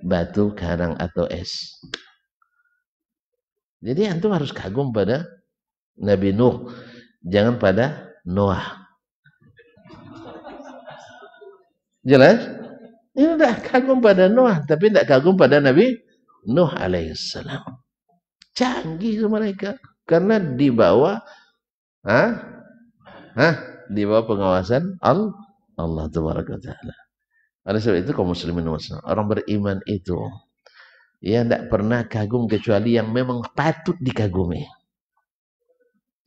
batu karang atau es. Jadi antum harus kagum pada Nabi Nuh, jangan pada Noah. Jelas? Ini tidak kagum pada Noah, tapi tidak kagum pada Nabi Nuh alaihissalam. Canggih mereka karena di bawah di bawah pengawasan Allah Tabaraka Taala. Oleh sebab itu kaum muslimin muslimat, orang beriman itu ya tidak pernah kagum kecuali yang memang patut dikagumi.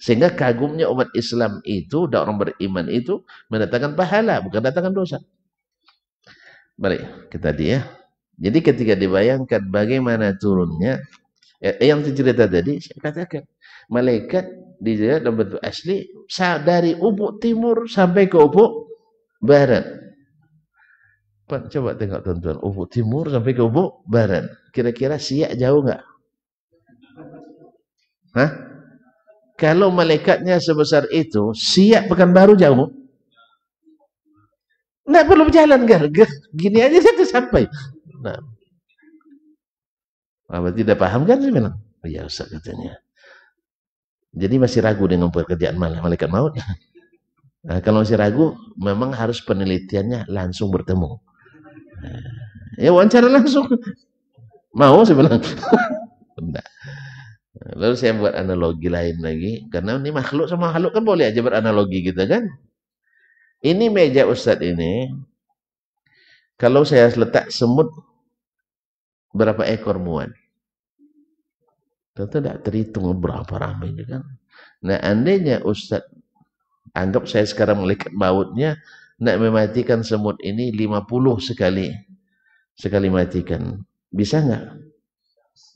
Sehingga kagumnya umat Islam itu dan orang beriman itu mendatangkan pahala, bukan datangkan dosa. Baik, kita dia. Jadi ketika dibayangkan bagaimana turunnya, yang cerita tadi, saya katakan, malaikat di dalam bentuk asli dari ufuk timur sampai ke ufuk barat. Coba tengok tuan-tuan, ufuk timur sampai ke ufuk barat. Kira-kira Siak jauh nggak? Hah? Kalau malaikatnya sebesar itu, Siak Pekanbaru jauh? Nggak perlu berjalan, gini aja saya sampai. Nah, apa tidak paham kan? Saya bilang, oh, ya Ustaz katanya. Jadi masih ragu dengan pekerjaan malaikat maut. Nah, kalau masih ragu, memang harus penelitiannya langsung bertemu. Ya wawancara langsung. Mau saya bilang. Lalu saya buat analogi lain lagi. Karena ini makhluk sama makhluk kan boleh aja beranalogi gitu kan. Ini meja Ustadz ini. Kalau saya letak semut, berapa ekor muat? Tentu tidak terhitung berapa ramainya kan. Nah andainya Ustadz, anggap saya sekarang malaikat mautnya, nak mematikan semut ini 50 sekali matikan. Bisa nggak?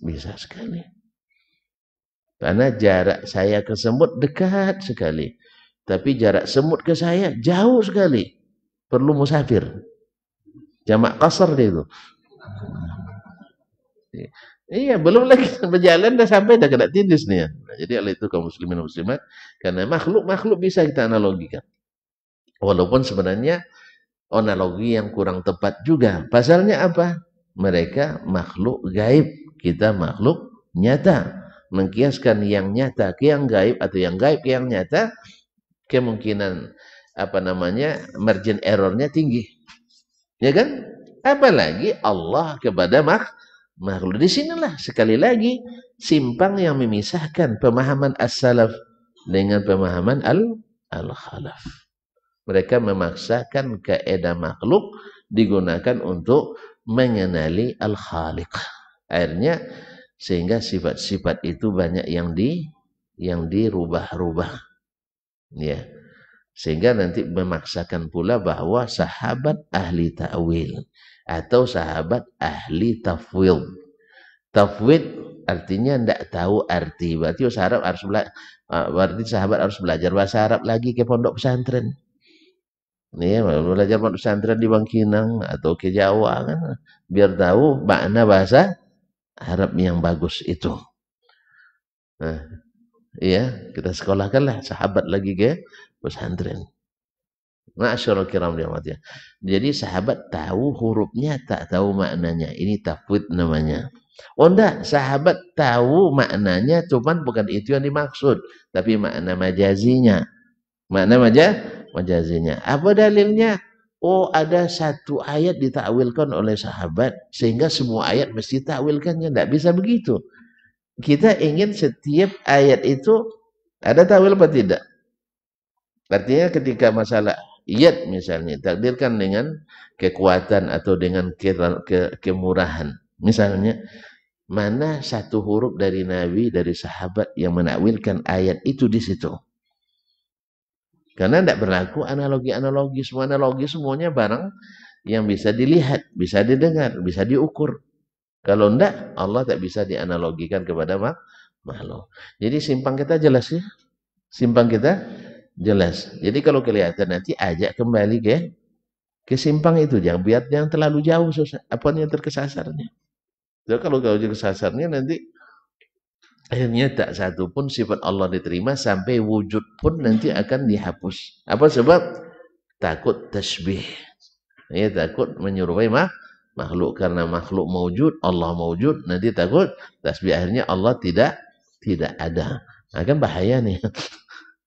Bisa sekali. Karena jarak saya ke semut dekat sekali. Tapi jarak semut ke saya jauh sekali. Perlu musafir. Jamak qasar dia itu. Iya, belum lagi berjalan dah sampai dah kena tindis nih ya. Nah, jadi oleh itu kaum muslimin dan muslimat, karena makhluk bisa kita analogikan. Walaupun sebenarnya analogi yang kurang tepat juga. Pasalnya apa? Mereka makhluk gaib, kita makhluk nyata. Mengkiaskan yang nyata ke yang gaib atau yang gaib ke yang nyata, kemungkinan margin errornya tinggi. Ya kan? Apalagi Allah kepada makhluk. Di sinilah sekali lagi simpang yang memisahkan pemahaman as-salaf dengan pemahaman al-khalaf. Mereka memaksakan kaidah makhluk digunakan untuk mengenali al-khaliq. Akhirnya sehingga sifat-sifat itu banyak yang dirubah-rubah. Ya. Sehingga nanti memaksakan pula bahwa sahabat ahli ta'wil atau sahabat ahli tafwid. Tafwid artinya tidak tahu arti. Berarti sahabat harus belajar bahasa Arab lagi ke pondok pesantren. Nih, belajar pondok pesantren di Bangkinang atau ke Jawa kan, biar tahu makna bahasa Arab yang bagus itu. Nah, iya, kita sekolahkanlah sahabat lagi ke pesantren. Ma'asyarul kiram dirahmati. Jadi sahabat tahu hurufnya, tak tahu maknanya. Ini tafwid namanya. Oh enggak, sahabat tahu maknanya, cuman bukan itu yang dimaksud, tapi makna majazinya. Makna majazinya. Apa dalilnya? Oh, ada satu ayat ditakwilkan oleh sahabat, sehingga semua ayat mesti takwilkannya. Tidak bisa begitu. Kita ingin setiap ayat itu ada takwil apa tidak? Artinya ketika masalah yad misalnya, takdirkan dengan kekuatan atau dengan kemurahan. Misalnya, mana satu huruf dari Nabi, dari sahabat yang menakwilkan ayat itu di situ. Karena tidak berlaku analogi-analogi. Semua analogi semuanya barang yang bisa dilihat, bisa didengar, bisa diukur. Kalau tidak, Allah tak bisa dianalogikan kepada makhluk. Jadi simpang kita jelas ya. Simpang kita jelas. Jadi kalau kelihatan nanti ajak kembali ke simpang itu. Jangan biar yang terlalu jauh apanya terkesasarnya. Jadi kalau kau kesasarnya nanti akhirnya tak satu pun sifat Allah diterima sampai wujud pun nanti akan dihapus. Apa sebab? Takut tasbih. Ya, takut menyerupai makhluk. Karena makhluk mewujud, Allah mewujud, nanti takut tasbih akhirnya Allah tidak ada. Nah, kan bahaya nih.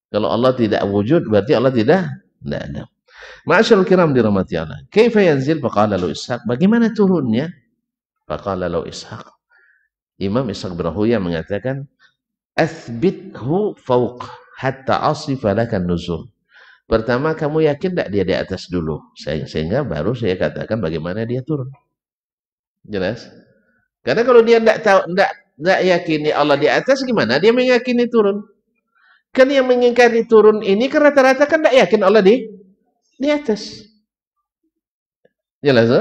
Kalau Allah tidak wujud berarti Allah tidak ada. Ma'asyarul kiram dirahmati Allah. Kaifa yanzil? Faqala lahu Ishaq. Bagaimana turunnya? Faqala lahu Ishaq. Imam Ishaq bin Rahuya mengatakan, "Athbithu fawq hatta asifa laka nuzul." Pertama, kamu yakin tidak dia di atas dulu, sehingga baru saya katakan bagaimana dia turun. Jelas? Karena kalau dia tidak yakini Allah di atas, gimana dia meyakini turun? Kan yang mengingkari turun ini kan rata-rata kan tidak yakin Allah di atas. Jelas?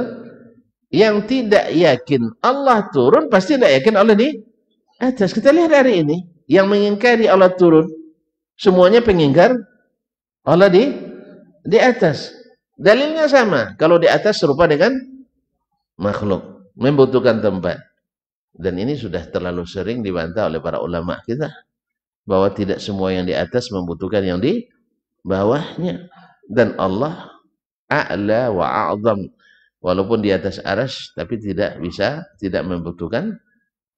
Yang tidak yakin Allah turun pasti tidak yakin Allah di atas. Kita lihat hari ini yang mengingkari Allah turun, semuanya pengingkar Allah di atas. Dalilnya sama. Kalau di atas serupa dengan makhluk, membutuhkan tempat. Dan ini sudah terlalu sering dibantah oleh para ulama kita, bahwa tidak semua yang di atas membutuhkan yang di bawahnya. Dan Allah a'la wa a'zam. Walaupun di atas arsy, tapi tidak membutuhkan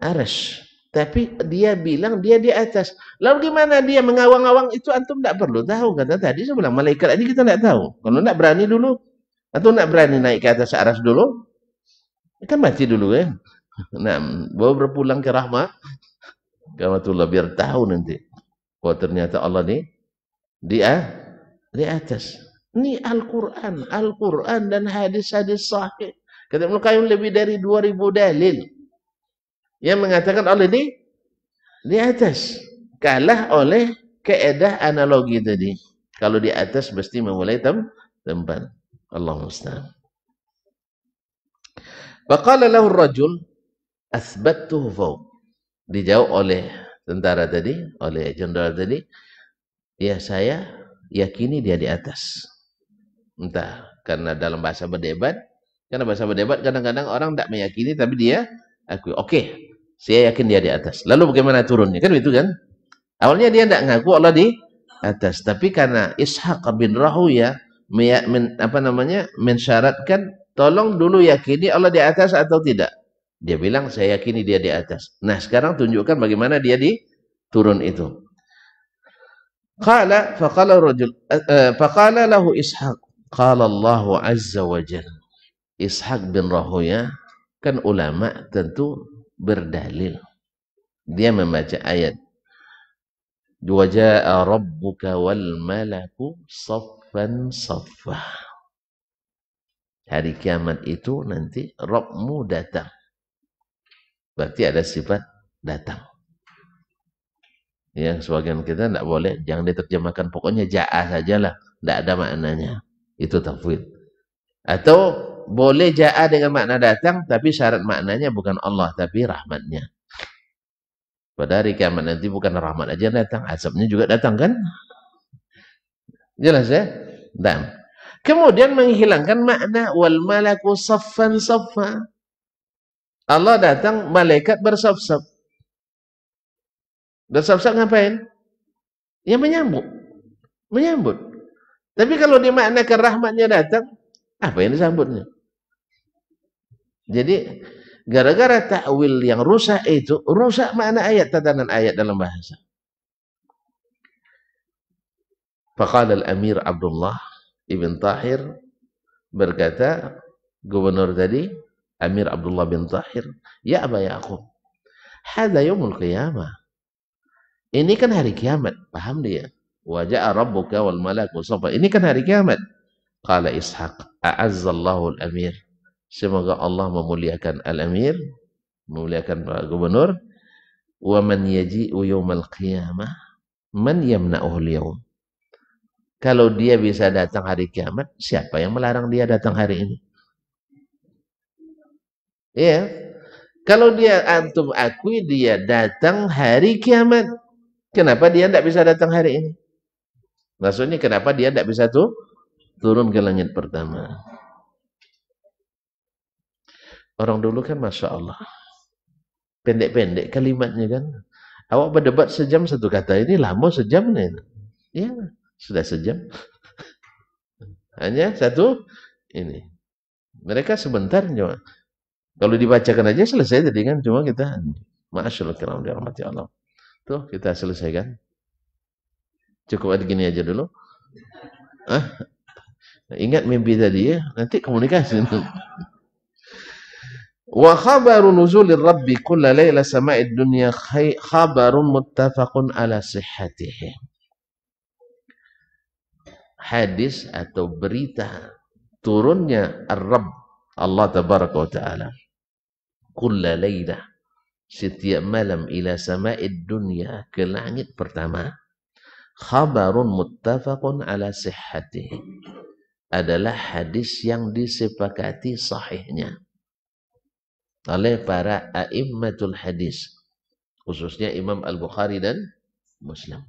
arsy. Tapi dia bilang dia di atas. Lalu gimana dia mengawang-awang itu? Antum tidak perlu tahu. Kata tadi saya bilang malaikat ini kita tidak tahu. Kalau tidak berani dulu, atau tidak berani naik ke atas arsy dulu, kan mati dulu ya. Nah, bawa berpulang ke rahmatullah biar tahu nanti. Oh ternyata Allah di atas. Ini Al-Quran dan hadis-hadis sahih. Kata Ibnu Qayyim lebih dari 2000 dalil yang mengatakan Allah di atas. Kalah oleh keedah analogi tadi. Kalau di atas mesti memulai tempat. Allah musta'an. Faqala lahu ar-rajul athbattuhu fawq. Dijawab oleh tentara tadi, oleh jenderal tadi, ya saya yakini dia di atas. Entah karena dalam bahasa berdebat, kadang-kadang orang tidak meyakini tapi dia akui. Oke, saya yakin dia di atas. Lalu bagaimana turunnya? Kan itu kan? Awalnya dia tidak ngaku Allah di atas, tapi karena Ishaq bin Rahuya mensyaratkan, tolong dulu yakini Allah di atas atau tidak. Dia bilang saya yakini dia di atas. Nah, sekarang tunjukkan bagaimana dia turun itu. Faqala lahu Ishaq. Qala Allah azza wa jalla. Ishaq bin Rahuya kan ulama tentu berdalil. Dia membaca ayat. Wa jaa rabbuka wal malaku saffan saffa. Hari kiamat itu nanti Rabbmu datang. Berarti ada sifat datang. Yang sebagian kita tidak boleh, jangan diterjemahkan pokoknya jaa sajalah, tidak ada maknanya. Itu tafwid. Atau boleh jaa dengan makna datang, tapi syarat maknanya bukan Allah, tapi rahmatnya. Pada hari kiamat nanti bukan rahmat aja datang, azabnya juga datang kan? Jelas ya? Dan kemudian menghilangkan makna wal malaku saffan saffa. Allah datang, malaikat bersaf-saf. Bersaf-saf ngapain? Ya menyambut. Tapi kalau dimaknakan rahmatnya datang, apa yang disambutnya? Jadi gara-gara takwil yang rusak itu, rusak makna ayat, tatanan ayat dalam bahasa. Faqala al-Amir Abdullah ibn Tahir berkata, gubernur tadi, Amir Abdullah bin Tahir, ya Aba Ya'qub, hadza yaumul qiyamah. Ini kan hari kiamat, paham dia? Wa ja'a rabbuka wal malaku safa. Ini kan hari kiamat. Qala Ishaq, a'azzallahu al-amir. Semoga Allah memuliakan al-amir, memuliakan Pak Gubernur. Wa man yaji'u yaumal qiyamah man yamna'uhu al-yawm. Kalau dia bisa datang hari kiamat, siapa yang melarang dia datang hari ini? Ya. Kalau dia antum akui dia datang hari kiamat, kenapa dia tidak bisa datang hari ini? Maksudnya kenapa dia tidak bisa turun ke langit pertama? Orang dulu kan Masya Allah. Pendek-pendek kalimatnya kan. Awak berdebat sejam satu kata, ini lama sejam nih. Ya, sudah sejam. Hanya satu ini. Mereka sebentar cuma. Kalau dibacakan aja selesai tadi kan. Cuma kita, ma'asyarul kiram dirahmati Allah. Tuh kita selesaikan. Cukup gini aja dulu. Ingat mimpi tadi ya. Nanti komunikasi. Wa khabaru nuzulir rabbi kulla layla sama'id dunya khabarun muttafaqun ala sihhatihi. Hadis atau berita turunnya Ar-Rabb Allah tabaraka wa ta'ala kulla layla setiap malam ila sama'id dunya ke langit pertama khabarun muttafaqun ala sihhatihi adalah hadis yang disepakati sahihnya oleh para a'immatul hadis, khususnya Imam Al-Bukhari dan Muslim.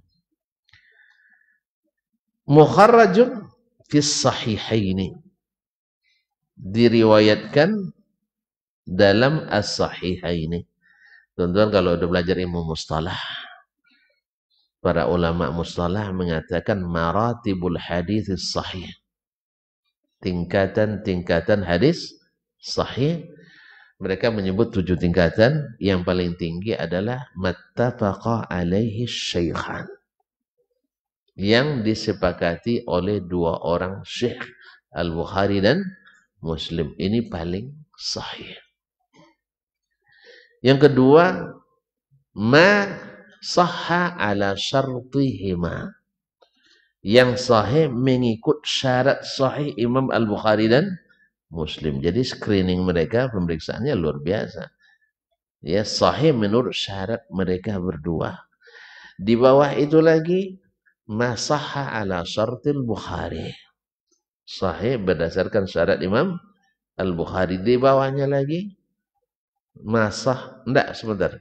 Mukharrajun fis sahihaini, diriwayatkan dalam as-sahihaini. Tuan-tuan kalau udah belajar ilmu mustalah, para ulama mustalah mengatakan maratibul hadis sahih, tingkatan-tingkatan hadis sahih. Mereka menyebut 7 tingkatan. Yang paling tinggi adalah mattafaqa alaihi syaikhan, yang disepakati oleh 2 orang syekh, Al-Bukhari dan Muslim. Ini paling sahih. Yang kedua, ma sahha ala syartihima, yang sahih mengikut syarat sahih Imam Al-Bukhari dan Muslim. Jadi screening mereka, pemeriksaannya luar biasa. Ya, sahih menurut syarat mereka berdua. Di bawah itu lagi masahha ala syartil Bukhari, sahih berdasarkan syarat Imam Al-Bukhari. Di bawahnya lagi sebentar.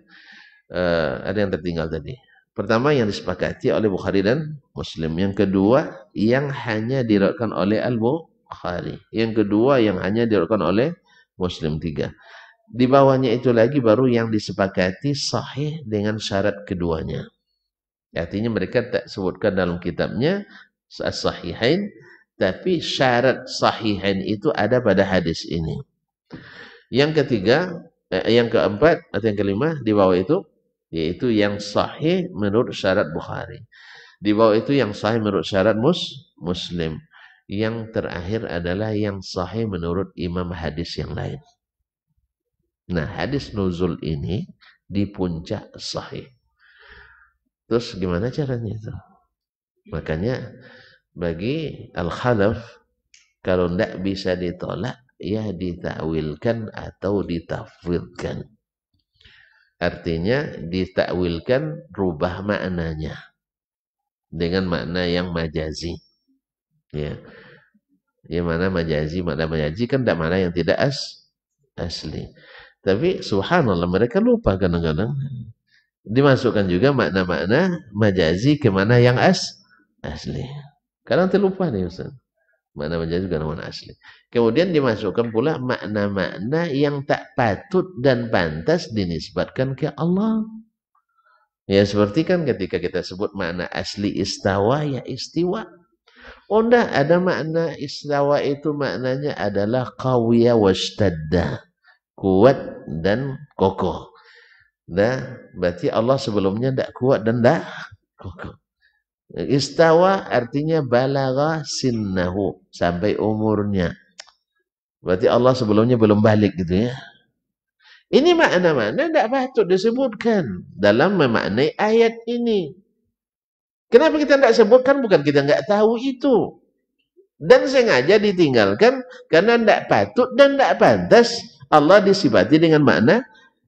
Ada yang tertinggal tadi. Pertama yang disepakati oleh Bukhari dan Muslim. Yang kedua yang hanya diriwayatkan oleh Al-Bukhari. Yang kedua yang hanya diriwayatkan oleh Muslim. 3. Di bawahnya itu lagi baru yang disepakati sahih dengan syarat keduanya. Artinya mereka tak sebutkan dalam kitabnya as-sahihain, tapi syarat sahihain itu ada pada hadis ini. Yang ketiga, yang keempat atau yang kelima di bawah itu, yaitu yang sahih menurut syarat Bukhari. Di bawah itu yang sahih menurut syarat Muslim. Yang terakhir adalah yang sahih menurut imam hadis yang lain. Nah, hadis nuzul ini di puncak sahih. Terus gimana caranya itu? Makanya bagi al-khalaf, kalau tidak bisa ditolak, ya ditakwilkan atau ditafwidkan. Artinya ditakwilkan, rubah maknanya dengan makna yang majazi. Ya, yang mana majazi, makna majazi kan tidak makna yang tidak asli. Tapi subhanallah mereka lupa kadang-kadang. Dimasukkan juga makna-makna majazi ke mana yang asli. Kadang terlupa nih Ustaz. Makna majazi ke mana asli. Kemudian dimasukkan pula makna-makna yang tak patut dan pantas dinisbatkan ke Allah. Ya seperti kan ketika kita sebut makna asli istawa, ya istiwa. Oh enggak, ada makna istawa itu maknanya adalah qawiya washtadda, kuat dan kokoh. Nah, berarti Allah sebelumnya tidak kuat dan tidak kokoh. Istawa artinya balagha sinnahu, sampai umurnya. Berarti Allah sebelumnya belum balik gitu ya. Ini makna-makna tidak patut disebutkan dalam memaknai ayat ini. Kenapa kita tidak sebutkan? Bukan kita nggak tahu itu. Dan sengaja ditinggalkan karena tidak patut dan tidak pantas Allah disifati dengan makna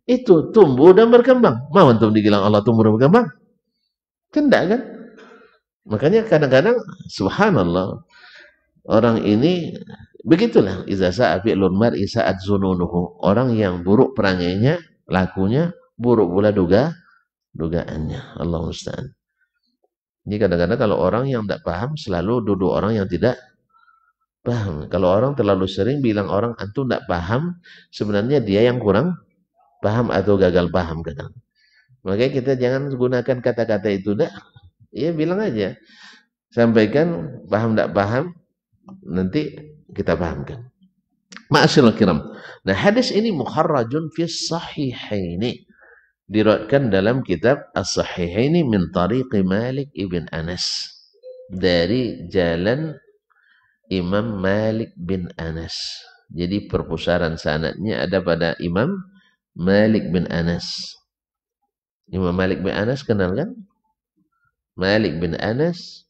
itu, tumbuh dan berkembang. Mau antum dibilang Allah tumbuh dan berkembang? Kan tidak kan? Makanya kadang-kadang subhanallah, orang ini begitulah, iza sa'a fi'lul mar'i sa'at zununuhu. Orang yang buruk perangainya, lakunya buruk pula dugaannya. Allah musta'an. Jadi kadang-kadang kalau orang yang tidak paham selalu duduk orang yang tidak paham. Kalau orang terlalu sering bilang orang antum tidak paham, sebenarnya dia yang kurang paham atau gagal paham kadang. Makanya kita jangan gunakan kata-kata itu dah. Ya bilang aja. Sampaikan paham tidak paham, nanti kita pahamkan. Ma'asyiral kiram. Nah, hadis ini mukharrajun fi sahihaini. Diriwayatkan dalam kitab As-Sahihaini min tariqi Malik ibn Anas. Dari jalan Imam Malik bin Anas. Jadi perpustakaan sanadnya ada pada Imam Malik bin Anas. Imam Malik bin Anas kenal kan? Malik bin Anas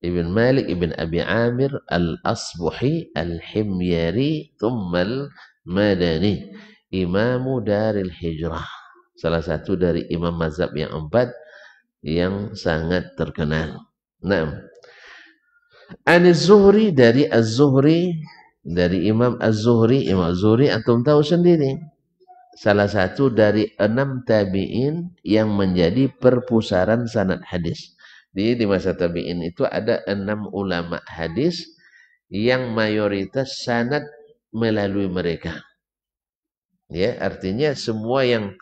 ibn Malik ibn Abi Amir al-Asbuhi al-Himyari thummal Madani, Imamu Daril Hijrah. Salah satu dari imam mazhab yang 4 yang sangat terkenal. Nah, Az-Zuhri, dari Az-Zuhri, dari Imam Az-Zuhri. Imam Az-Zuhri antum tahu sendiri, salah satu dari 6 tabi'in yang menjadi perpusaran sanad hadis. Di masa tabi'in itu ada 6 ulama hadis yang mayoritas sanad melalui mereka. Ya, artinya semua yang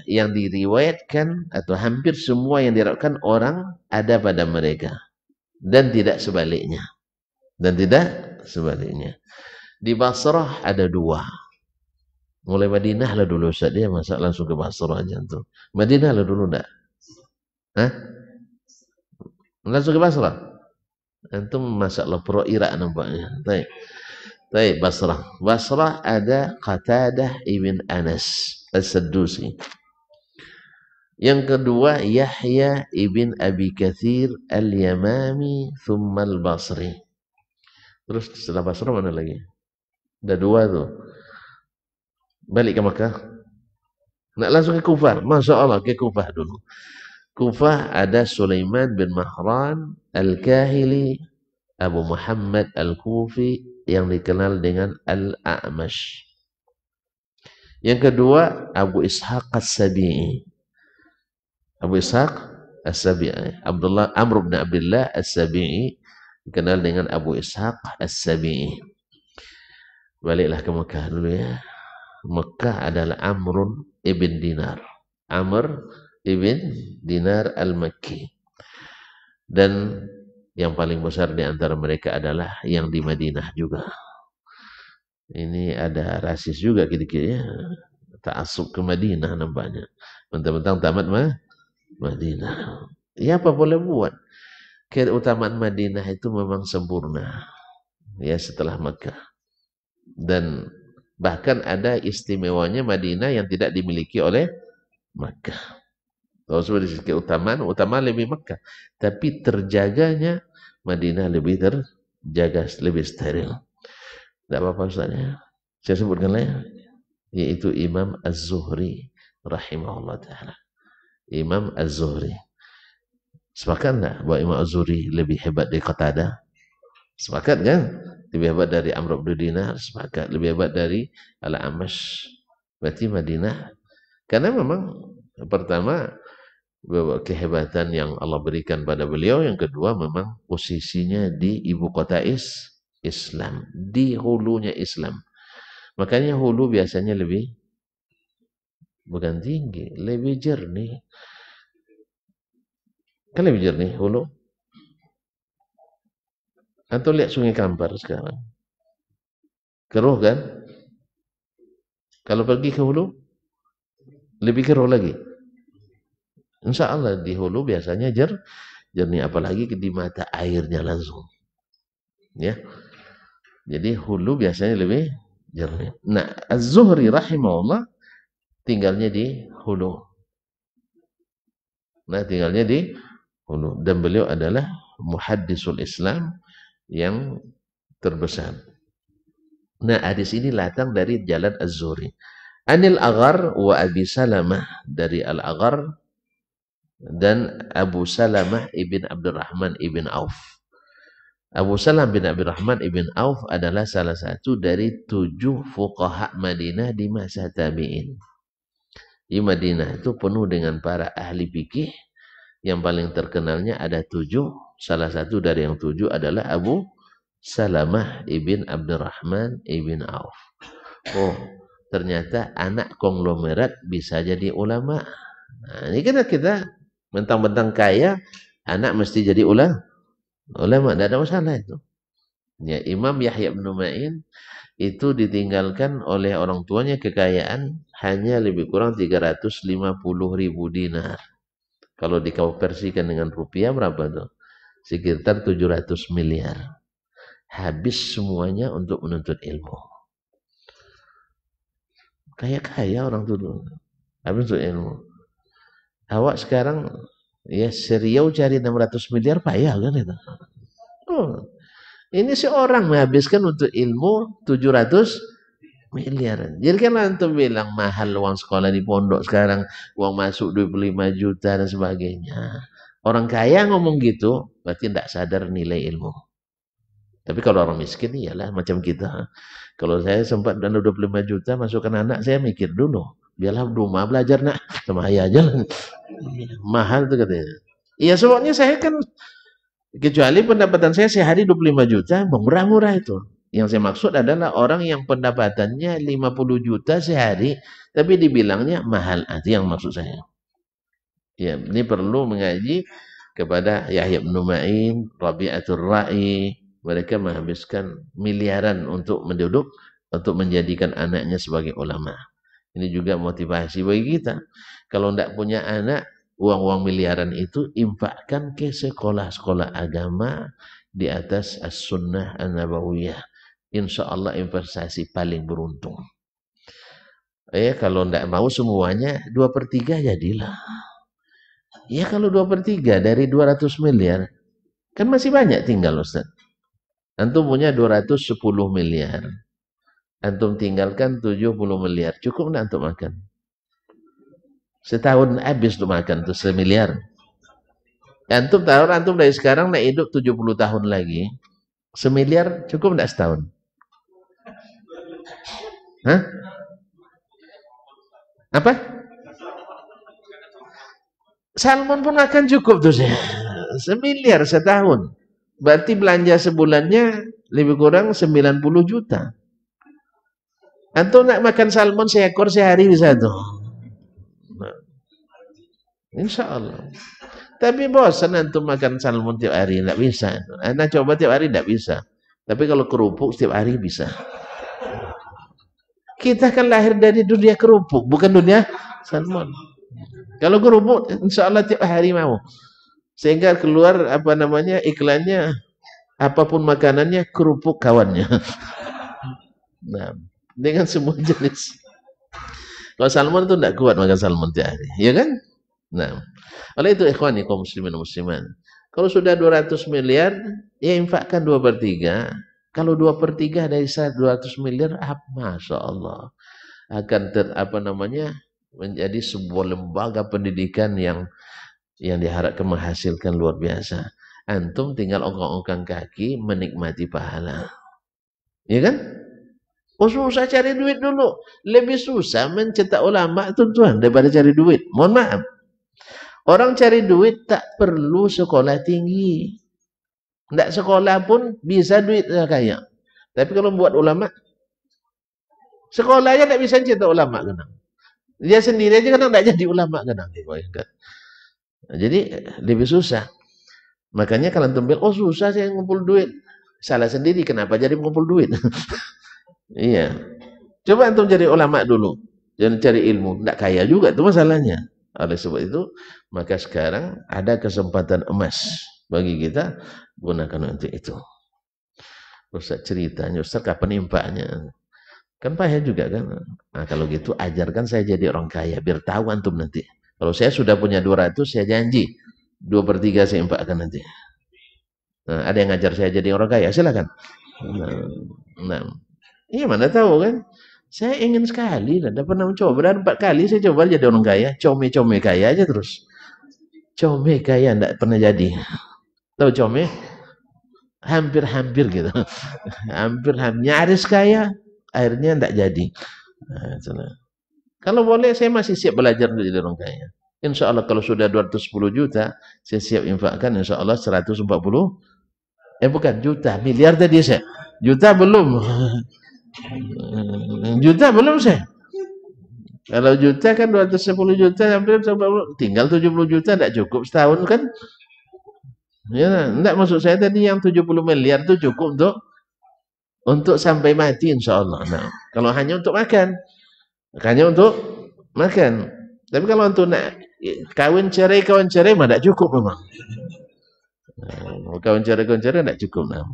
yang diriwayatkan atau hampir semua yang diriwayatkan orang ada pada mereka, dan tidak sebaliknya. Di Basrah ada 2. Mulai Madinah lah dulu Ustaz, dia masa langsung ke Basrah aja tuh. Madinah lah dulu enggak? Hah? Langsung ke Basrah? Antum masalah pro Irak nampaknya. Baik, Basrah. Basrah ada Qatadah ibn Anas As-Saddusi. Yang kedua Yahya ibn Abi Kathir Al-Yamami thumma Al-Basri. Terus setelah Basrah mana lagi? Ada 2 tuh. Balik ke Makkah. Nak langsung ke Kufah. Masya Allah, ke Kufah dulu. Kufah ada Sulaiman bin Mahran Al-Kahili Abu Muhammad Al-Kufi yang dikenal dengan Al-A'mash. Yang kedua Abu Ishaq As-Sabi'i. Abu Ishaq As-Sabi'i, Amr bin Abdullah As-Sabi'i, dikenal dengan Abu Ishaq As-Sabi'i. Baliklah ke Mekah dulu ya. Mekah adalah Amr ibn Dinar. Amr ibn Dinar Al-Makki. Dan yang paling besar di antara mereka adalah yang di Madinah juga. Ini ada rasis juga sedikit ya. Ta'assub ke Madinah nampaknya. Mentang-mentang tamat Madinah. Ya apa boleh buat. Keutamaan Madinah itu memang sempurna. Ya setelah Makkah. Dan bahkan ada istimewanya Madinah yang tidak dimiliki oleh Makkah. Kalau sudah disebut keutamaan, utama lebih Makkah. Tapi terjaganya Madinah lebih terjaga, lebih steril. Tidak apa-apa Ustaz ya. Saya sebutkan lah ya. Yaitu Imam Az-Zuhri rahimahullah ta'ala. Imam Az-Zuhri. Sepakat enggak bahwa Imam Az-Zuhri lebih hebat dari Qatadah? Sepakat kan? Lebih hebat dari Amr bin Dinar? Sepakat. Lebih hebat dari Al-A'mash. Berarti Madinah. Karena memang pertama kehebatan yang Allah berikan pada beliau. Yang kedua memang posisinya di ibu kota Islam. Di hulunya Islam. Makanya hulu biasanya lebih, bukan tinggi, lebih jernih. Kan lebih jernih hulu. Atau lihat Sungai Kampar sekarang. Keruh kan? Kalau pergi ke hulu, lebih keruh lagi. Insya Allah di hulu biasanya jernih. Apalagi di mata airnya langsung. Ya. Jadi hulu biasanya lebih jernih. Nah, Az-Zuhri rahimahullah tinggalnya di hulu. Nah, tinggalnya di Hulu. Dan beliau adalah muhaddisul Islam yang terbesar. Nah, hadis ini datang dari jalan Az-Zuhri. Anil Aghar wa Abi Salamah, dari Al-Aghar dan Abu Salamah ibn Abdurrahman ibn Auf. Abu Salam bin Abdurrahman ibn Auf adalah salah satu dari 7 fuqaha Madinah di masa tabi'in. Di Madinah itu penuh dengan para ahli fikih. Yang paling terkenalnya ada 7. Salah satu dari yang 7 adalah Abu Salamah ibn Abdurrahman ibn Auf. Oh, ternyata anak konglomerat bisa jadi ulama. Nah, ini kan kita mentang-mentang kaya, anak mesti jadi ulama. Tidak ada masalah itu. Ya, Imam Yahya bin Ma'in itu ditinggalkan oleh orang tuanya kekayaan hanya lebih kurang 350.000 dinar. Kalau dikonversikan dengan rupiah berapa tuh? Sekitar 700 miliar. Habis semuanya untuk menuntut ilmu. Kaya-kaya orang itu dulu. Habis untuk ilmu. Awak sekarang ya seriau cari 600 miliar payah kan itu. Oh, ini seorang menghabiskan untuk ilmu 700 miliar. Jadi kan antum bilang mahal uang sekolah di pondok sekarang, uang masuk 25 juta dan sebagainya. Orang kaya ngomong gitu, berarti tidak sadar nilai ilmu. Tapi kalau orang miskin, iyalah macam kita. Kalau saya sempat dana 25 juta masukkan anak, saya mikir dulu. Biarlah rumah belajar nak, sama ayah aja lah. Mahal tuh katanya. Iya sebabnya saya kan, kecuali pendapatan saya sehari 25 juta, murah-murah itu. Yang saya maksud adalah orang yang pendapatannya 50 juta sehari, tapi dibilangnya mahal. Itu yang maksud saya. Ya, ini perlu mengaji kepada Yahya bin Ma'in, Rabi'atul Ra'i. Mereka menghabiskan miliaran untuk menduduk, untuk menjadikan anaknya sebagai ulama. Ini juga motivasi bagi kita. Kalau tidak punya anak, uang-uang miliaran itu infakkan ke sekolah-sekolah agama di atas as-sunnah an-nabawiyah. Insya Allah investasi paling beruntung. Kalau tidak mau semuanya 2/3 jadilah. Ya kalau 2/3 dari 200 miliar, kan masih banyak tinggal Ustaz. Antum punya 210 miliar. Antum tinggalkan 70 miliar. Cukup enggak untuk makan? Setahun habis untuk makan tuh 1 miliar. Antum tahu antum dari sekarang nak hidup 70 tahun lagi. 1 miliar cukup enggak setahun? Hah? Apa? Salmon pun akan cukup tuh saya. 1 miliar setahun. Berarti belanja sebulannya lebih kurang 90 juta. Antum nak makan salmon seekor sehari bisa tuh. Nah, insya Allah. Tapi bosan antum makan salmon tiap hari, tidak bisa. Anda coba tiap hari tidak bisa. Tapi kalau kerupuk setiap hari bisa. Kita kan lahir dari dunia kerupuk, bukan dunia salmon. Kalau kerupuk, insya Allah tiap hari mau. Sehingga keluar iklannya, apapun makanannya kerupuk kawannya. Nah, dengan semua jenis. Kalau salmon itu tidak kuat makan salmon tiap hari, ya kan? Nah, oleh itu ikhwani kaum muslimin musliman, kalau sudah 200 miliar, ya infakkan 2/3. Kalau 2/3 dari 200 miliar, masya Allah akan menjadi sebuah lembaga pendidikan yang diharapkan menghasilkan luar biasa. Antum tinggal ongkang-ongkang kaki menikmati pahala. Ya kan? Oh susah cari duit dulu. Lebih susah mencetak ulama tuan-tuan daripada cari duit. Mohon maaf. Orang cari duit tak perlu sekolah tinggi. Tidak sekolah pun bisa duit kaya. Tapi kalau buat ulama, sekolahnya tidak bisa cetak ulama. Kadang. Dia sendiri aja kadang tidak jadi ulama. Kadang. Jadi lebih susah. Makanya kalau antum bilang, oh susah saya ngumpul duit. Salah sendiri, kenapa jadi ngumpul duit? Iya. Coba antum cari ulama dulu. Jangan cari ilmu. Tidak kaya juga, itu masalahnya. Oleh sebab itu, maka sekarang ada kesempatan emas bagi kita, gunakan untuk itu. Ustaz ceritanya, Ustaz kapan impaknya? Kan payah juga kan? Nah kalau gitu, ajarkan saya jadi orang kaya, biar tahu antum nanti. Kalau saya sudah punya 200, saya janji 2/3 saya infakkan nanti. Nah, ada yang ngajar saya jadi orang kaya, silakan. Nah, iya mana tahu kan? Saya ingin sekali, tidak pernah mencoba. Dan 4 kali saya coba jadi orang kaya, come kaya aja terus. Come kaya tidak pernah jadi. Tahu come? Hampir-hampir gitu. Hampir-hampir nyaris kaya, akhirnya tidak jadi. Nah, kalau boleh saya masih siap belajar untuk jadi orang kaya. Insya Allah kalau sudah 210 juta, saya siap infakkan insya Allah 140. Bukan juta, miliar tadi saya. Juta belum. Juta belum saya. Kalau juta kan 210 juta hampir tinggal 70 juta tidak cukup setahun kan? Ya, enggak maksud saya tadi yang 70 miliar itu cukup untuk sampai mati insya Allah. Nah, kalau hanya untuk makan, Tapi kalau untuk nak kawin cerai mah tidak cukup memang. Kawin cerai tidak cukup. Nah.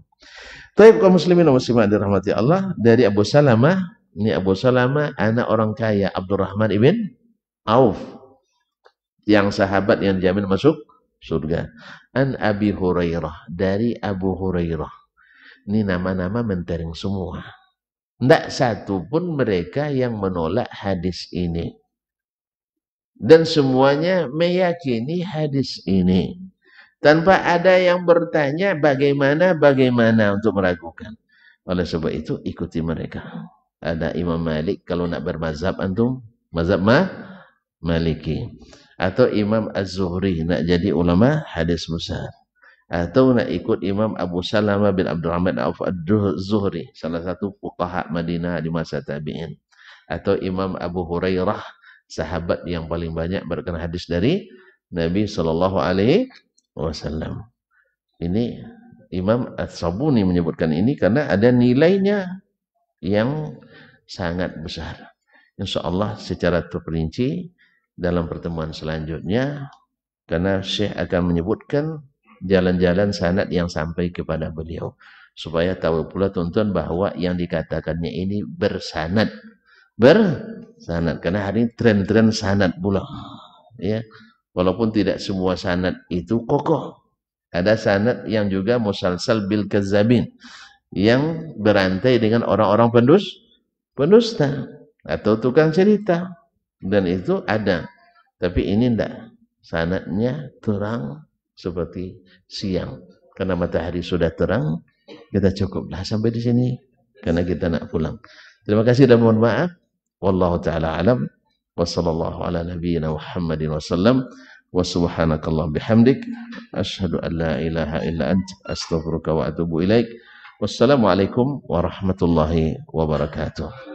Tapi kaum muslimin dan muslimat dirahmati Allah, dari Abu Salamah, ini Abu Salamah anak orang kaya Abdurrahman ibn Auf, yang sahabat yang dijamin masuk surga. An Abi Hurairah, dari Abu Hurairah. Ini nama-nama mentereng semua. Tidak satu pun mereka yang menolak hadis ini. Dan semuanya meyakini hadis ini. Tanpa ada yang bertanya bagaimana untuk meragukan. Oleh sebab itu ikuti mereka. Ada Imam Malik, kalau nak bermazhab antum, mazhab Maliki. Atau Imam Az-Zuhri, nak jadi ulama hadis besar. Atau nak ikut Imam Abu Salamah bin Abdurrahman Az-Zuhri, salah satu fuqaha Madinah di masa tabi'in. Atau Imam Abu Hurairah, sahabat yang paling banyak berkenaan hadis dari Nabi Sallallahu Alaihi Wasallam. Ini Imam As-Sabuni menyebutkan ini karena ada nilainya yang sangat besar. Insya Allah secara terperinci dalam pertemuan selanjutnya, karena Syekh akan menyebutkan jalan-jalan sanad yang sampai kepada beliau, supaya tahu pula tuan-tuan bahwa yang dikatakannya ini bersanad, karena hari ini tren-tren sanad pula, ya. Walaupun tidak semua sanad itu kokoh, ada sanad yang juga musalsal bil kadzabin, yang berantai dengan orang-orang pendusta atau tukang cerita, dan itu ada. Tapi ini tidak, sanadnya terang seperti siang, karena matahari sudah terang. Kita cukuplah sampai di sini karena kita nak pulang. Terima kasih dan mohon maaf. Wallahu taala alam. Wassallallahu ala nabiyyina Muhammadin wasallam. Wa subhanakallah bihamdik asyhadu an la ilaha illa ant astaghfiruka wa atubu ilaik. Wassalamualaikum warahmatullahi wabarakatuh.